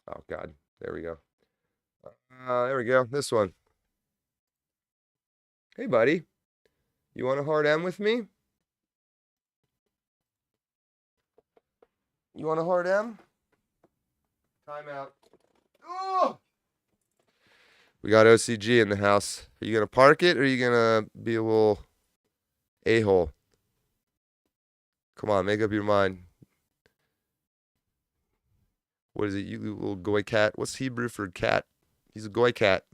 Oh, God. There we go. There we go. This one. Hey, buddy. You want a hard M with me? You want a hard M? Time out. Oh! We got OCG in the house. Are you going to park it or are you going to be a little a-hole? Come on, make up your mind. What is it, you little goy cat? What's Hebrew for cat? He's a goy cat.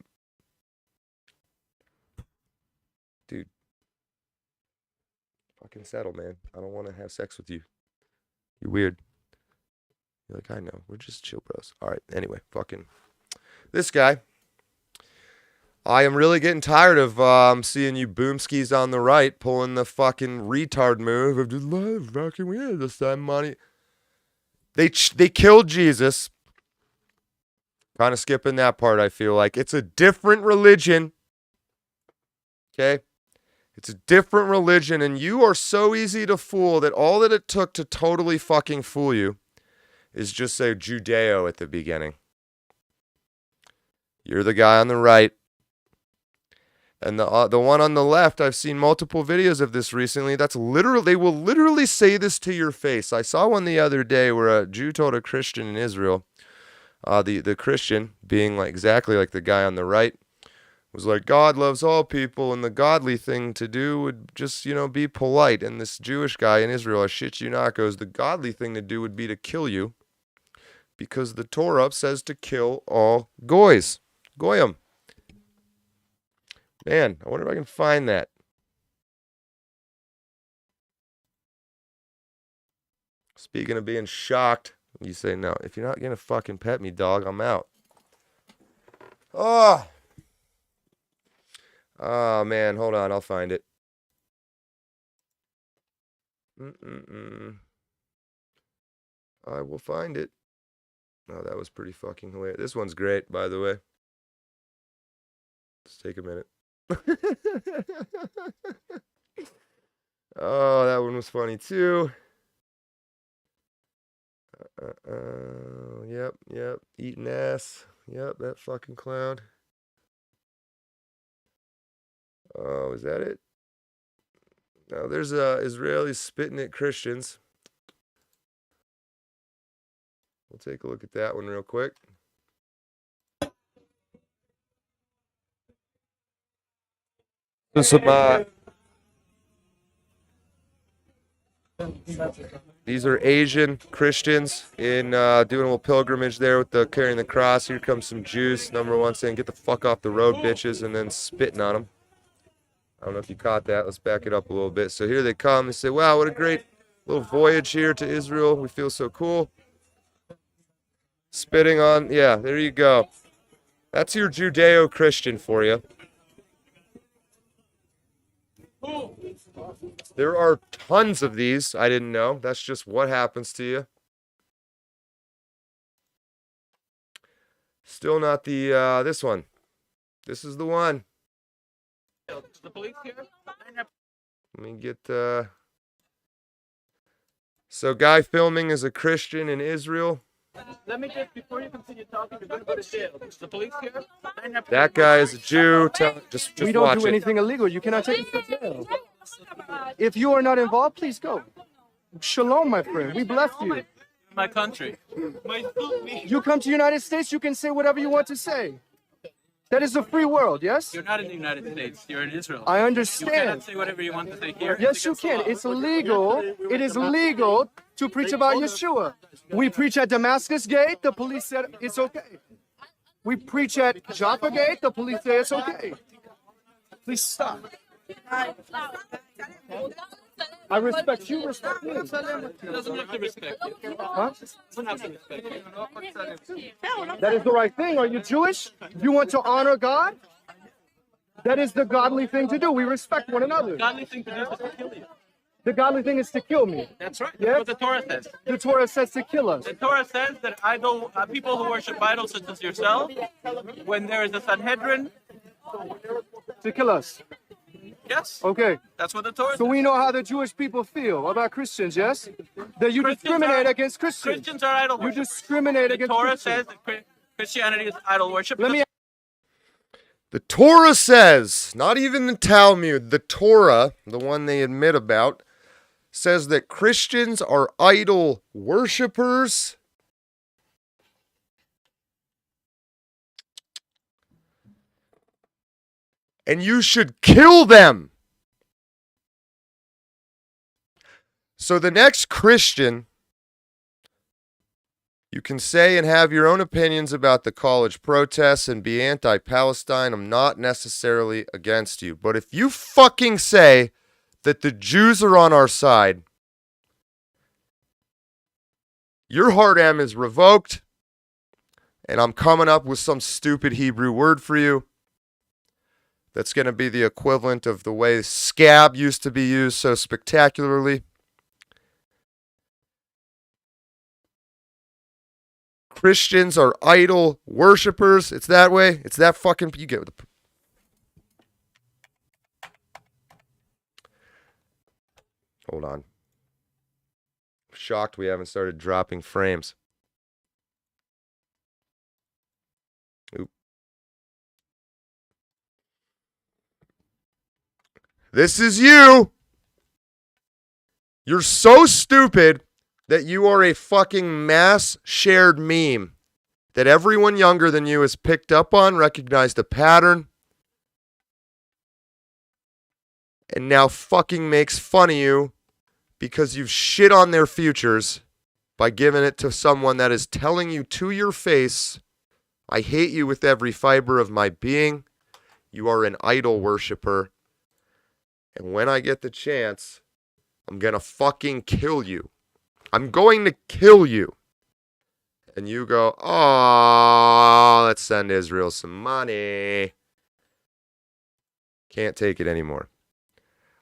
Dude. Fucking settle, man. I don't want to have sex with you. You're weird. You're like, I know. We're just chill bros. All right. Anyway, fucking this guy. I am really getting tired of seeing you boomskis on the right pulling the fucking retard move of just love, fucking we had this time money. They killed Jesus. Kind of skipping that part, I feel like. It's a different religion. Okay? It's a different religion, and you are so easy to fool that all that it took to totally fucking fool you is just say Judeo at the beginning. You're the guy on the right. And the one on the left, I've seen multiple videos of this recently. That's literally, they will literally say this to your face. I saw one the other day where a Jew told a Christian in Israel, the Christian being like exactly like the guy on the right, was like, God loves all people, and the godly thing to do would just, be polite. And this Jewish guy in Israel, I shit you not, goes, the godly thing to do would be to kill you, because the Torah says to kill all goys, goyim. Man, I wonder if I can find that. Speaking of being shocked, you say, no, if you're not going to fucking pet me, dog, I'm out. Oh, man, hold on, I'll find it. I will find it. Oh, that was pretty fucking hilarious. This one's great, by the way. Let's take a minute. Oh, that one was funny too. Yep. Eating ass. Yep, that fucking clown. Oh, is that it? No, there's Israelis spitting at Christians. We'll take a look at that one real quick. These are Asian Christians in doing a little pilgrimage there with carrying the cross. Here comes some Jews. Number one saying, "Get the fuck off the road, bitches," and then spitting on them. I don't know if you caught that. Let's back it up a little bit. So here they come. They say, "Wow, what a great little voyage here to Israel. We feel so cool." Spitting on, yeah, there you go. That's your Judeo-Christian for you. There are tons of these. I didn't know. That's just what happens to you. Still not the, this one. This is the one. The police here? Let me get, so guy filming is a Christian in Israel. Let me just, before you continue talking, you're going to go to jail. Is the police here? That guy is a Jew. Just We don't watch do it. anything illegal. You cannot take us to jail. If you are not involved, please go. Shalom, my friend. We bless you. My country. You come to the United States, you can say whatever you want to say. That is a free world, yes? You're not in the United States. You're in Israel. I You understand. cannot say whatever you want to say here. Yes, you can. It's illegal. It is legal to preach about Yeshua. We preach at Damascus Gate. The police said it's okay. We preach at Jaffa Gate. The police say it's okay. Please stop. I respect you. Respect me. He doesn't have to respect you. Huh? Doesn't have to respect you. That is the right thing. Are you Jewish? You want to honor God? That is the godly thing to do. We respect one another. Godly thing to do is to kill you. The godly thing is to kill me. That's right. Yeah. That's what the Torah says. The Torah says to kill us. The Torah says that people who worship idols such as yourself, when there is a Sanhedrin, To kill us. yes, Okay. that's what the Torah So says. we know how the Jewish people feel about Christians, yes? That you Christians discriminate are- against Christians. Christians are idol You worshippers. discriminate The against Torah Christians. says that Christianity is idol worship. Let me The Torah says, not even the Talmud, the Torah, the one they admit about, says that Christians are idol worshipers. And you should kill them. So the next Christian, you can say and have your own opinions about the college protests and be anti-Palestine. I'm not necessarily against you. But if you fucking say that the Jews are on our side, Your hard M is revoked, and I'm coming up with some stupid Hebrew word for you that's going to be the equivalent of the way scab used to be used so spectacularly. Christians are idol worshipers. It's that way. It's that fucking... You get the... Hold on. Shocked we haven't started dropping frames. Oop. This is you. You're so stupid that you are a fucking mass shared meme that everyone younger than you has picked up on, recognized a pattern, and now fucking makes fun of you because you've shit on their futures by giving it to someone that is telling you to your face, I hate you with every fiber of my being. You are an idol worshiper. And when I get the chance, I'm gonna fucking kill you. I'm going to kill you. And you go, oh, let's send Israel some money. Can't take it anymore.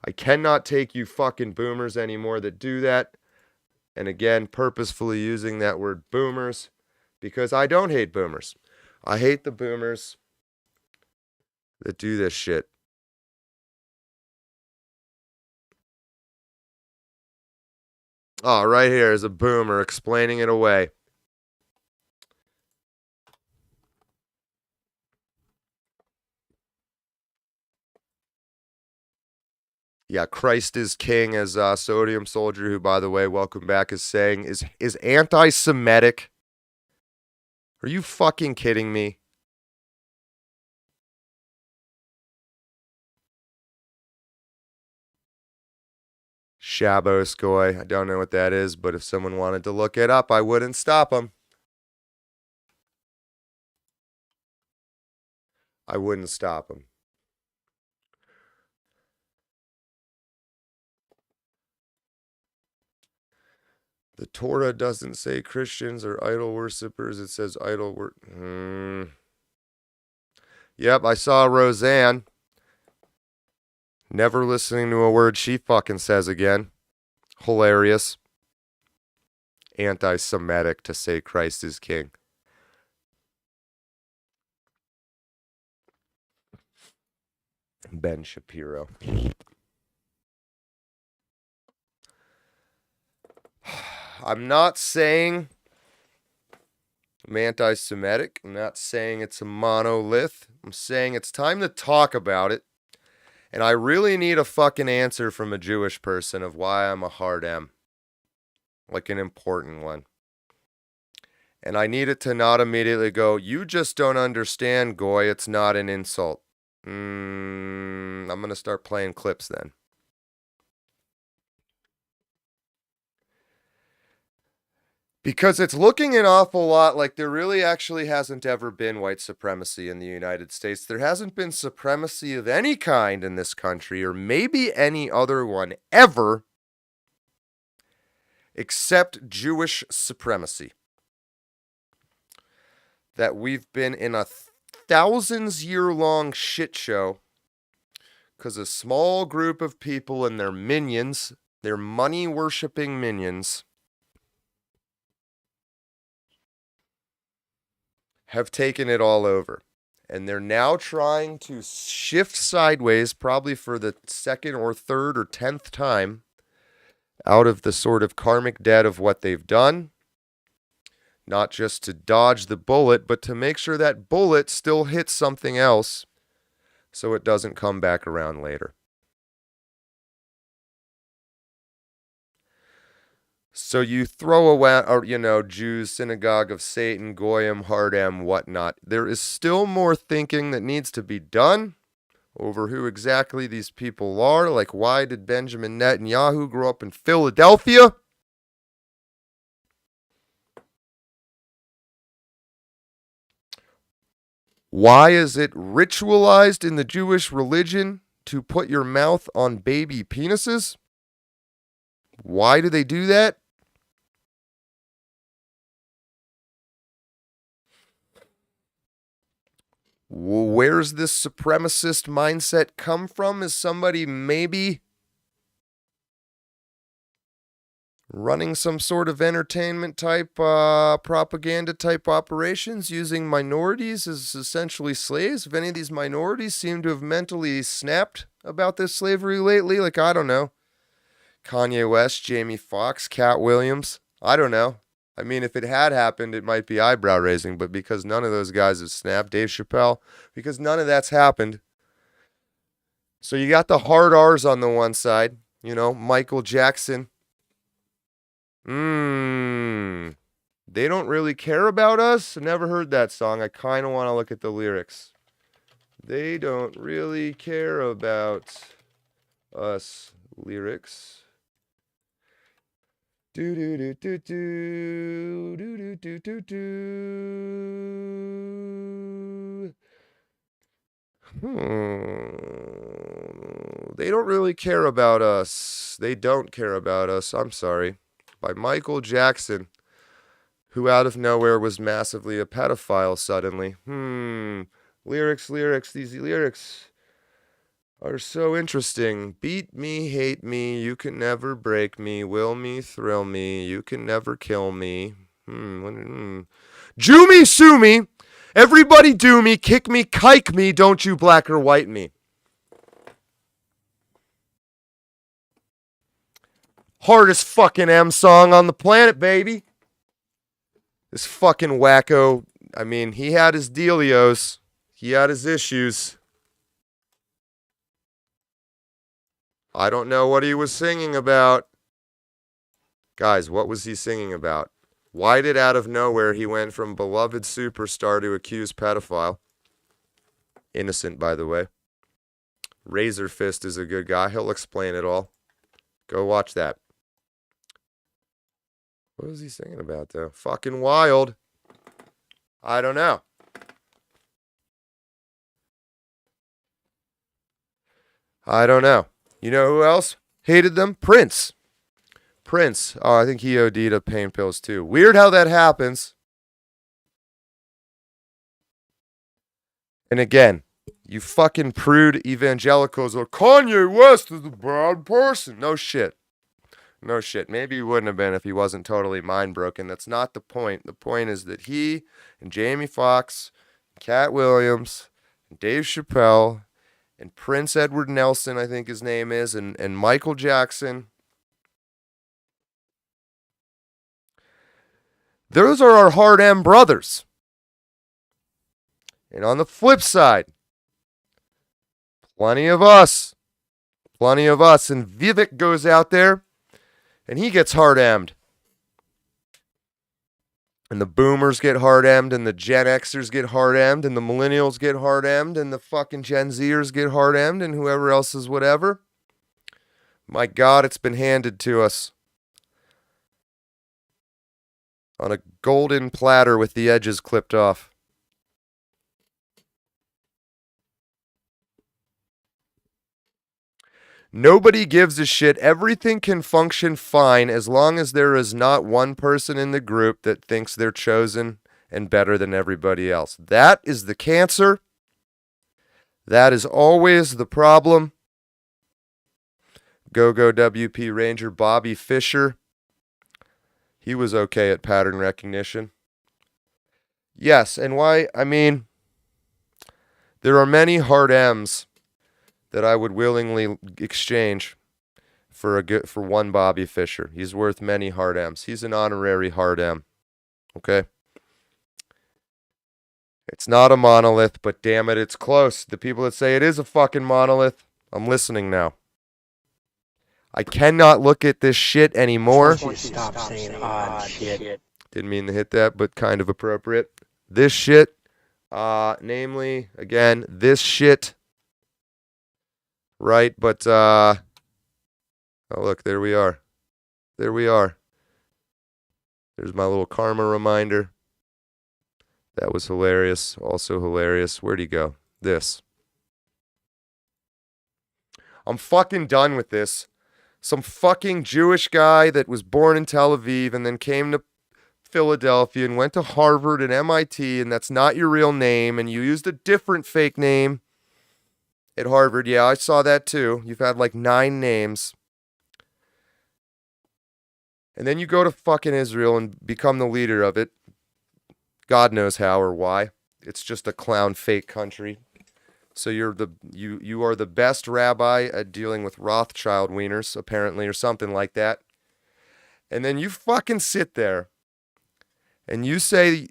I cannot take you fucking boomers anymore that do that. And again, purposefully using that word boomers because I don't hate boomers. I hate the boomers that do this shit. Oh, right here is a boomer explaining it away. Yeah, Christ is King, as Sodium Soldier, who, by the way, welcome back, is saying, is anti-Semitic. Are you fucking kidding me? Shabos Goy. I don't know what that is, but if someone wanted to look it up, I wouldn't stop them. I wouldn't stop them. The Torah doesn't say Christians are idol worshippers. It says idol Yep, I saw Roseanne. Never listening to a word she fucking says again. Hilarious. Anti-Semitic to say Christ is King. Ben Shapiro. I'm not saying I'm anti-Semitic. I'm not saying it's a monolith. I'm saying it's time to talk about it. And I really need a fucking answer from a Jewish person of why I'm a hard M. Like an important one. And I need it to not immediately go, you just don't understand, Goy. It's not an insult. I'm going to start playing clips then. Because it's looking an awful lot like there really actually hasn't ever been white supremacy in the United States. There hasn't been supremacy of any kind in this country, or maybe any other one ever, except Jewish supremacy. That we've been in a thousands-year-long shit show because a small group of people and their minions, their money-worshipping minions, have taken it all over. And they're now trying to shift sideways, probably for the second or third or 10th time, out of the sort of karmic debt of what they've done. Not just to dodge the bullet, but to make sure that bullet still hits something else so it doesn't come back around later. So you throw away, or, Jews, synagogue of Satan, Goyim, Hardam, whatnot. There is still more thinking that needs to be done over who exactly these people are. Like, why did Benjamin Netanyahu grow up in Philadelphia? Why is it ritualized in the Jewish religion to put your mouth on baby penises? Why do they do that? Where's this supremacist mindset come from? Is somebody maybe running some sort of entertainment type, propaganda type operations using minorities as essentially slaves? If any of these minorities seem to have mentally snapped about this slavery lately, like, I don't know, Kanye West, Jamie Foxx, Cat Williams, I don't know. I mean, if it had happened, it might be eyebrow raising, but because none of those guys have snapped, Dave Chappelle, because none of that's happened. So you got the hard R's on the one side, you know, Michael Jackson. They don't really care about us. I never heard that song. I kind of want to look at the lyrics. They don't really care about us lyrics. Do do do do do do do do do. They don't really care about us. They don't care about us. I'm sorry. By Michael Jackson, who out of nowhere was massively a pedophile suddenly. Lyrics. These lyrics are so interesting. Beat me, hate me, you can never break me. Will me, thrill me, you can never kill me. Jew me, sue me. Everybody do me, kick me, kike me, don't you black or white me. Hardest fucking M song on the planet, baby. This fucking wacko, I mean, he had his dealios. He had his issues. I don't know what he was singing about. Guys, what was he singing about? Why did out of nowhere he went from beloved superstar to accused pedophile? Innocent, by the way. Razor Fist is a good guy. He'll explain it all. Go watch that. What was he singing about, though? Fucking wild. I don't know. You know who else hated them? Prince. Oh, I think he OD'd of pain pills, too. Weird how that happens. And again, you fucking prude evangelicals are Kanye West is a bad person. No shit. Maybe he wouldn't have been if he wasn't totally mind broken. That's not the point. The point is that he and Jamie Foxx, Cat Williams, and Dave Chappelle, and Prince Edward Nelson, I think his name is, and Michael Jackson. Those are our hard M brothers. And on the flip side, plenty of us. And Vivek goes out there and he gets hard M'd. And the boomers get hard M'd, and the Gen Xers get hard M'd, and the millennials get hard M'd, and the fucking Gen Zers get hard M'd, and whoever else is whatever. My God, it's been handed to us on a golden platter with the edges clipped off. Nobody gives a shit. Everything can function fine as long as there is not one person in the group that thinks they're chosen and better than everybody else. That is the cancer. That is always the problem. Go WP Ranger Bobby Fischer. He was okay at pattern recognition. Yes, and why? I mean, there are many hard M's that I would willingly exchange for one Bobby Fischer. He's worth many hard M's. He's an honorary hard M. Okay? It's not a monolith, but damn it, it's close. The people that say it is a fucking monolith, I'm listening now. I cannot look at this shit anymore. Stop saying odd shit. Didn't mean to hit that, but kind of appropriate. This shit, namely, again, this shit. Right, but, oh, look, there we are. There's my little karma reminder. That was hilarious. Also hilarious. Where'd he go? This. I'm fucking done with this. Some fucking Jewish guy that was born in Tel Aviv and then came to Philadelphia and went to Harvard and MIT, and that's not your real name, and you used a different fake name at Harvard. Yeah, I saw that too. You've had like 9 names. And then you go to fucking Israel and become the leader of it. God knows how or why. It's just a clown fake country. So you are the best rabbi at dealing with Rothschild wieners, apparently, or something like that. And then you fucking sit there and you say,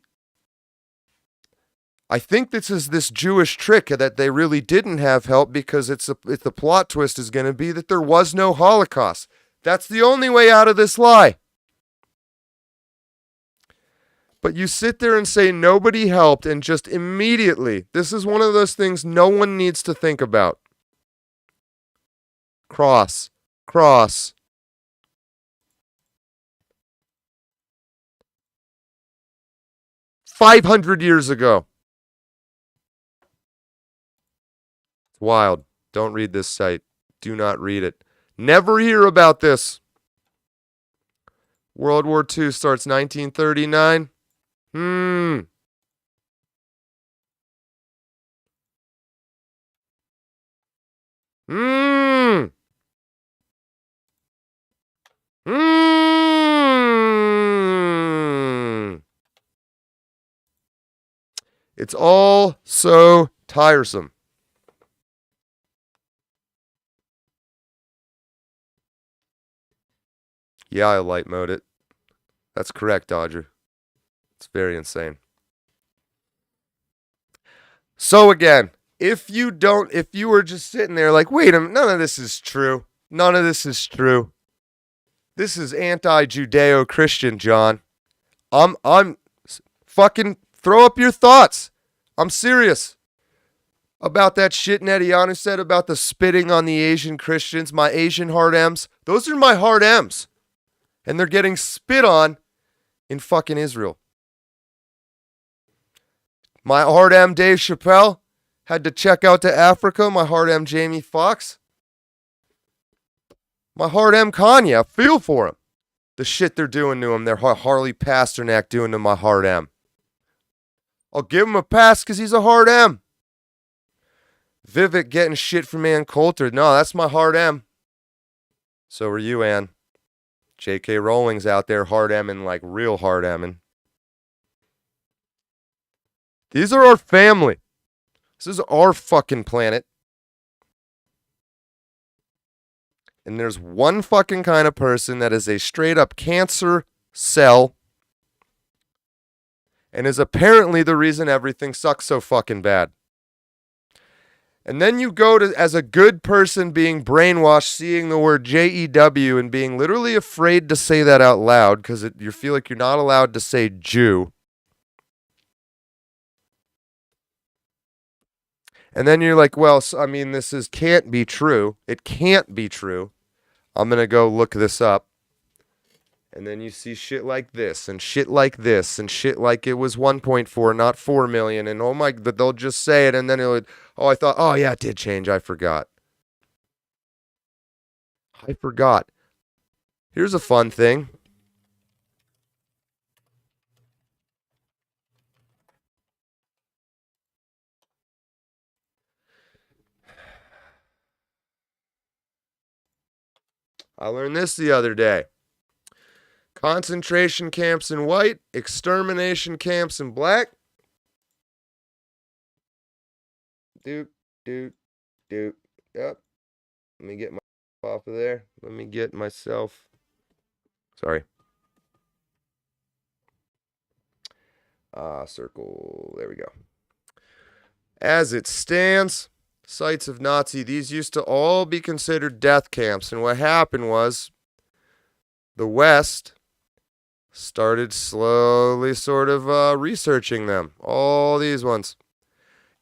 I think this is this Jewish trick that they really didn't have help because the plot twist is going to be that there was no Holocaust. That's the only way out of this lie. But you sit there and say nobody helped, and just immediately, this is one of those things no one needs to think about. Cross. 500 years ago. It's wild. Don't read this site. Do not read it. Never hear about this. World War II starts 1939. Hmm. It's all so tiresome. Yeah, I light mode it. That's correct, Dodger. It's very insane. So again, if you were just sitting there like, wait a minute, none of this is true. None of this is true. This is anti-Judeo-Christian, John. I'm fucking throw up your thoughts. I'm serious about that shit Netanyahu said about the spitting on the Asian Christians, my Asian hard M's. Those are my hard M's. And they're getting spit on in fucking Israel. My hard M Dave Chappelle had to check out to Africa. My hard M Jamie Foxx. My hard M Kanye. I feel for him. The shit they're doing to him. They're Harley Pasternak doing to my hard M. I'll give him a pass because he's a hard M. Vivek getting shit from Ann Coulter. No, that's my hard M. So are you, Ann. J.K. Rowling's out there hard M'ing like real hard M'ing. These are our family. This is our fucking planet. And there's one fucking kind of person that is a straight up cancer cell and is apparently the reason everything sucks so fucking bad. And then you go to, as a good person being brainwashed, seeing the word J-E-W and being literally afraid to say that out loud because you feel like you're not allowed to say Jew. And then you're like, well, I mean, can't be true. It can't be true. I'm going to go look this up. And then you see shit like this and shit like this and shit like it was 1.4, not 4 million. And oh my, but they'll just say it and then I thought, oh yeah, it did change. I forgot. Here's a fun thing. I learned this the other day. Concentration camps in white, extermination camps in black. Doop. Yep. Let me get myself off of there. Let me get myself. Sorry. Circle. There we go. As it stands, sites of Nazi, these used to all be considered death camps. And what happened was the West started slowly sort of researching them. All these ones.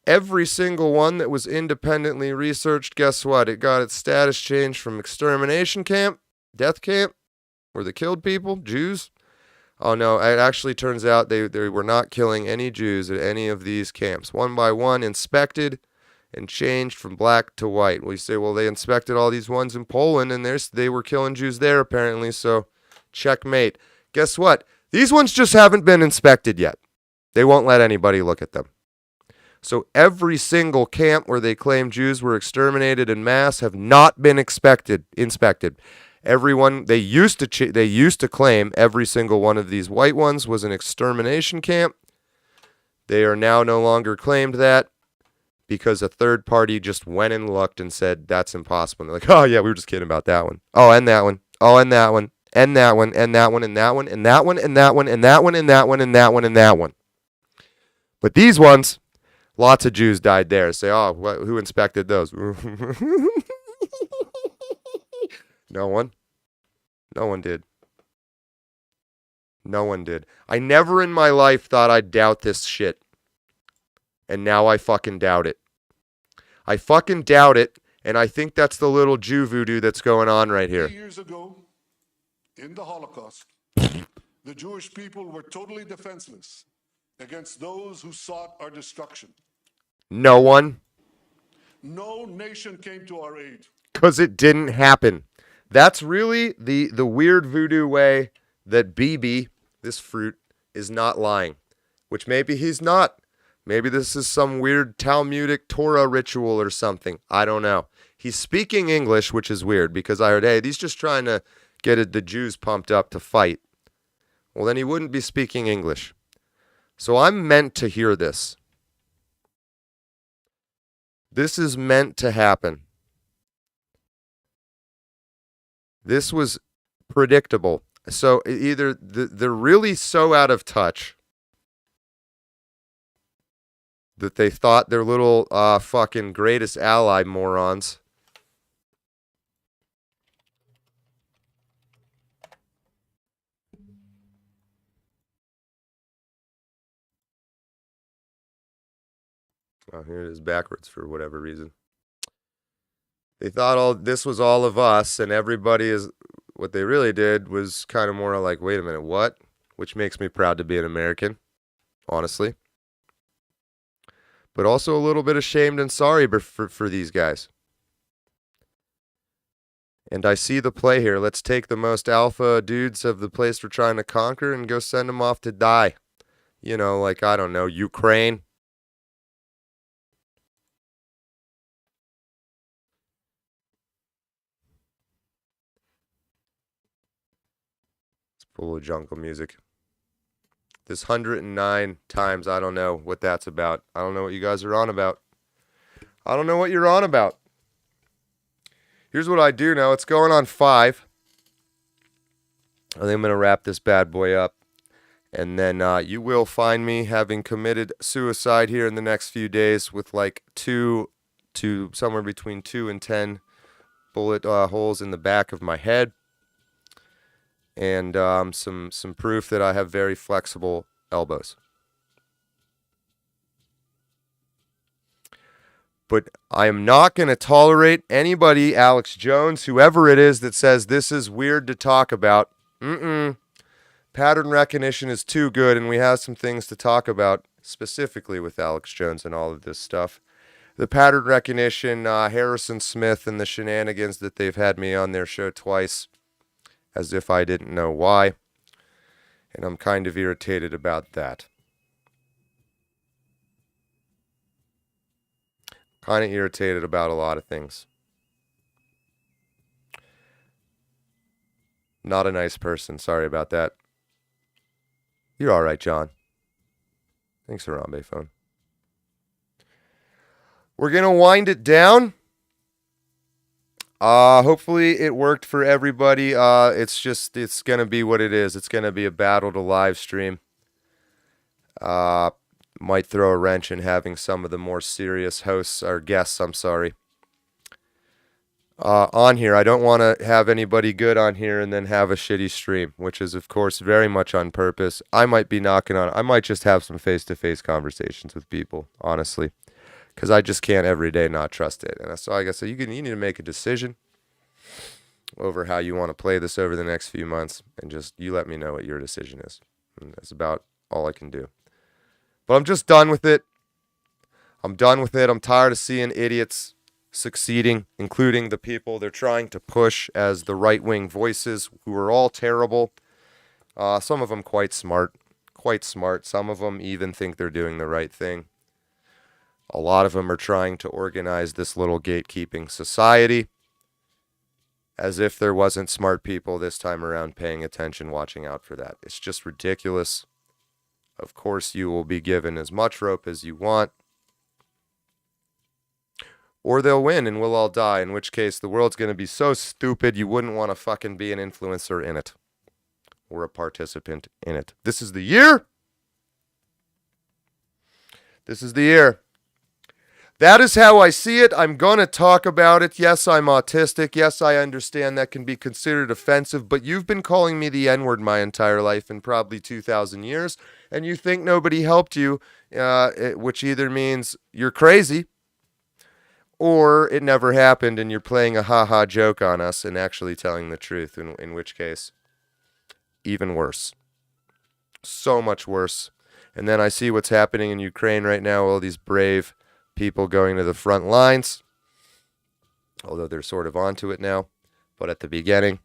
Every single one that was independently researched, guess what? It got its status changed from extermination camp, death camp, where they killed people, Jews. Oh no, it actually turns out they were not killing any Jews at any of these camps. One by one, inspected and changed from black to white. We say, well, they inspected all these ones in Poland and they were killing Jews there apparently, so checkmate. Guess what? These ones just haven't been inspected yet. They won't let anybody look at them. So every single camp where they claim Jews were exterminated en masse have not been inspected. Everyone, they used to claim every single one of these white ones was an extermination camp. They are now no longer claimed that because a third party just went and looked and said that's impossible. And they're like, oh yeah, we were just kidding about that one. Oh, and that one. Oh, and that one. And that one. And that one. And that one. And that one. And that one. And that one. And that one. And that one. And that one. But these ones, lots of Jews died there. Say, oh, who inspected those? No one. No one did. No one did. I never in my life thought I'd doubt this shit. And now I fucking doubt it. I fucking doubt it, and I think that's the little Jew voodoo that's going on right here. Years ago, in the Holocaust, the Jewish people were totally defenseless against those who sought our destruction. No one. No nation came to our aid. Because it didn't happen. That's really the weird voodoo way that BB, this fruit, is not lying. Which maybe he's not. Maybe this is some weird Talmudic Torah ritual or something. I don't know. He's speaking English, which is weird, because I heard, hey, he's just trying to get the Jews pumped up to fight. Well, then he wouldn't be speaking English. So I'm meant to hear this. This is meant to happen. This was predictable. So either they're really so out of touch that they thought their little fucking greatest ally morons oh, here it is backwards for whatever reason. They thought this was all of us, and everybody is. What they really did was kind of more like, wait a minute, what? Which makes me proud to be an American, honestly. But also a little bit ashamed and sorry for these guys. And I see the play here. Let's take the most alpha dudes of the place we're trying to conquer and go send them off to die. You know, like, I don't know, Ukraine. It's full of jungle music. This 109 times, I don't know what that's about. I don't know what you guys are on about. I don't know what you're on about. Here's what I do know. It's going on 5. I think I'm going to wrap this bad boy up. And then you will find me having committed suicide here in the next few days with like 2 to somewhere between 2 and 10 bullet holes in the back of my head. And some proof that I have very flexible elbows. But I am not going to tolerate anybody, Alex Jones, whoever it is, that says this is weird to talk about. Pattern recognition is too good, and we have some things to talk about specifically with Alex Jones and all of this stuff. The pattern recognition, Harrison Smith and the shenanigans that they've had me on their show twice, as if I didn't know why. And I'm kind of irritated about that. Kind of irritated about a lot of things. Not a nice person. Sorry about that. You're all right, John. Thanks, Harambe phone. We're going to wind it down. Hopefully it worked for everybody. It's going to be what it is. It's going to be a battle to live stream. Might throw a wrench in having some of the more serious hosts, or guests, I'm sorry, on here. I don't want to have anybody good on here and then have a shitty stream, which is, of course, very much on purpose. I might be I might just have some face-to-face conversations with people, honestly. Because I just can't every day not trust it. And so I guess you need to make a decision over how you want to play this over the next few months. And just, you let me know what your decision is. And that's about all I can do. But I'm just done with it. I'm done with it. I'm tired of seeing idiots succeeding, including the people they're trying to push as the right-wing voices, who are all terrible. Some of them quite smart. Quite smart. Some of them even think they're doing the right thing. A lot of them are trying to organize this little gatekeeping society as if there wasn't smart people this time around paying attention, watching out for that. It's just ridiculous. Of course, you will be given as much rope as you want, or they'll win and we'll all die, in which case the world's going to be so stupid you wouldn't want to fucking be an influencer in it or a participant in it. This is the year. This is the year. That is how I see it. I'm going to talk about it. Yes, I'm autistic. Yes, I understand that can be considered offensive, but you've been calling me the N-word my entire life in probably 2,000 years, and you think nobody helped you, which either means you're crazy or it never happened and you're playing a ha-ha joke on us and actually telling the truth, in which case, even worse. So much worse. And then I see what's happening in Ukraine right now, all these brave people going to the front lines, although they're sort of onto it now, but at the beginning.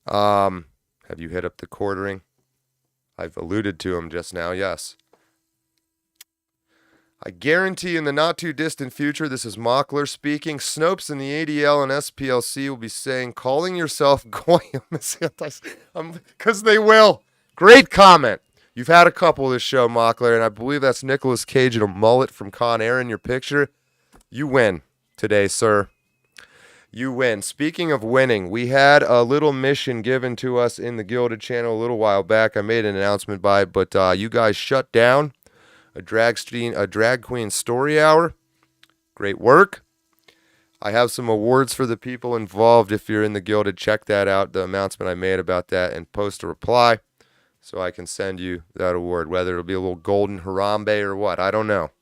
Have you hit up the quartering? I've alluded to him just now, yes. I guarantee in the not too distant future, this is Mockler speaking, Snopes in the ADL and SPLC will be saying, calling yourself Goyim, because they will. Great comment. You've had a couple of this show, Mockler, and I believe that's Nicolas Cage in a mullet from Con Air in your picture. You win today, sir. You win. Speaking of winning, we had a little mission given to us in the Gilded channel a little while back. I made an announcement by it, but you guys shut down a drag queen story hour. Great work. I have some awards for the people involved. If you're in the Gilded, check that out, the announcement I made about that, and post a reply so I can send you that award, whether it'll be a little golden Harambe or what, I don't know.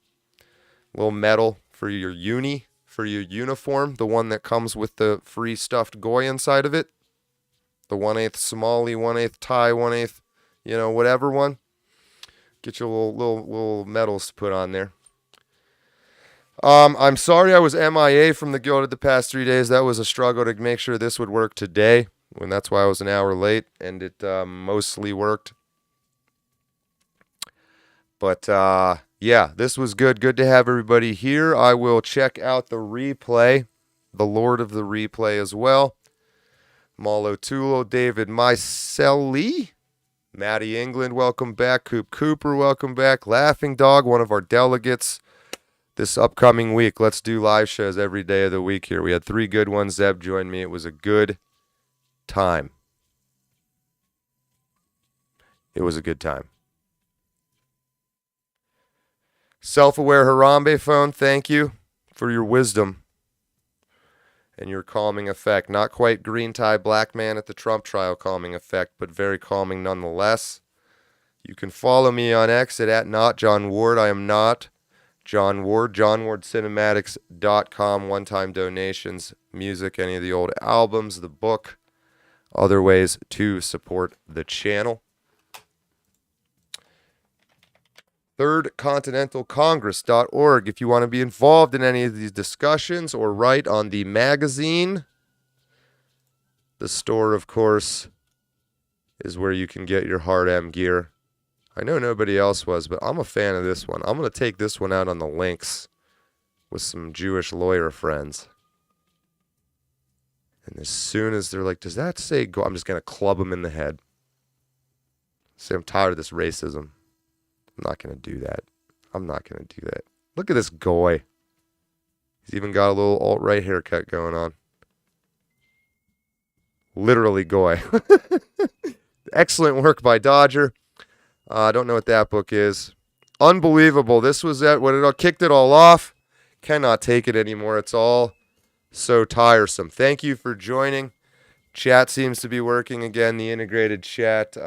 A little medal for your uniform, the one that comes with the free stuffed goy inside of it. The 1/8 Somali, 1/8 Thai, 1/8, whatever one. Get your little medals to put on there. I'm sorry I was MIA from the Gilded the past 3 days. That was a struggle to make sure this would work today. And that's why I was an hour late, and it mostly worked. But, yeah, this was good. Good to have everybody here. I will check out the replay, the Lord of the Replay as well. Malo Tulo, David Myceli, Maddie England, welcome back. Coop Cooper, welcome back. Laughing Dog, one of our delegates this upcoming week. Let's do live shows every day of the week here. We had 3 good ones. Zeb joined me. It was a good time. It was a good time. Self-aware Harambe phone, thank you for your wisdom and your calming effect. Not quite green tie black man at the Trump trial calming effect, but very calming nonetheless. You can follow me on X at @NotJohnWard. I am not John Ward. JohnWardCinematics.com. One-time donations, music, any of the old albums, the book, other ways to support the channel. ThirdContinentalCongress.org if you want to be involved in any of these discussions or write on the magazine. The store, of course, is where you can get your Hard M gear. I know nobody else was, but I'm a fan of this one. I'm going to take this one out on the links with some Jewish lawyer friends. And as soon as they're like, does that say go? I'm just going to club them in the head. Say, I'm tired of this racism. I'm not going to do that. I'm not going to do that. Look at this goy. He's even got a little alt-right haircut going on. Literally goy. Excellent work by Dodger. I don't know what that book is. Unbelievable. This was what it all kicked it all off. Cannot take it anymore. It's all so tiresome. Thank you for joining. Chat seems to be working again. The integrated chat.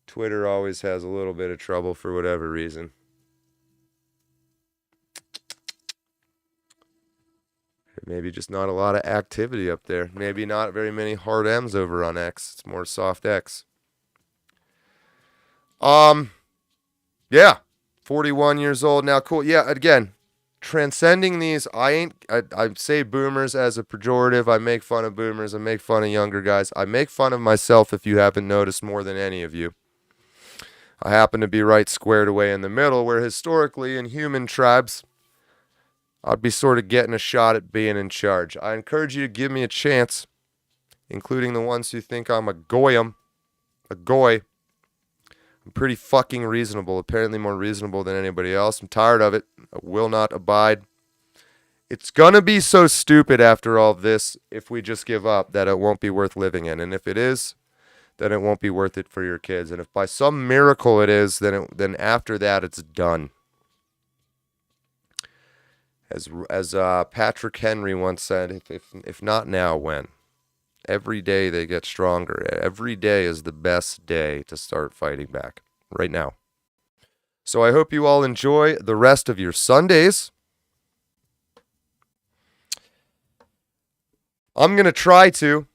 Twitter always has a little bit of trouble for whatever reason. Maybe just not a lot of activity up there. Maybe not very many hard M's over on X. It's more soft X. Yeah. 41 years old now. Cool. Yeah, again, transcending these, I say boomers as a pejorative. I make fun of boomers. I make fun of younger guys. I make fun of myself, if you haven't noticed, more than any of you. I happen to be right squared away in the middle, where historically in human tribes, I'd be sort of getting a shot at being in charge. I encourage you to give me a chance, including the ones who think I'm a goyim, a goy. I'm pretty fucking reasonable, apparently more reasonable than anybody else. I'm tired of it. I will not abide. It's gonna be so stupid after all this if we just give up that it won't be worth living in. And if it is, then it won't be worth it for your kids. And if by some miracle it is, then after that it's done. As Patrick Henry once said, if not now, when? Every day they get stronger. Every day is the best day to start fighting back. Right now. So I hope you all enjoy the rest of your Sundays. I'm going to try to.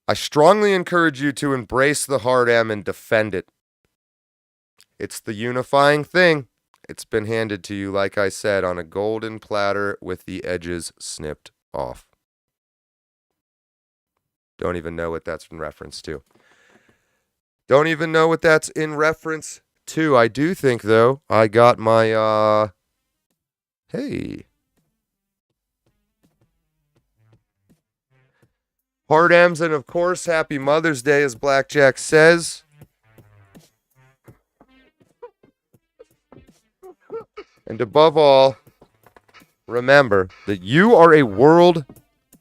I strongly encourage you to embrace the hard M and defend it. It's the unifying thing. It's been handed to you, like I said, on a golden platter with the edges snipped off. Don't even know what that's in reference to. Don't even know what that's in reference to. I do think, though, I got my, hey. Hard M's, and of course, happy Mother's Day, as Blackjack says. And above all, remember that you are a world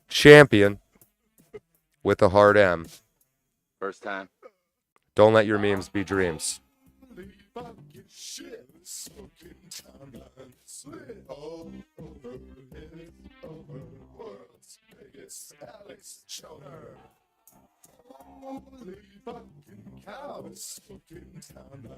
champion with a hard M. First time. Don't let your memes be dreams. Smoking timelines all over his over world's biggest Alex Joner. Holy fucking cow, smoking timelines.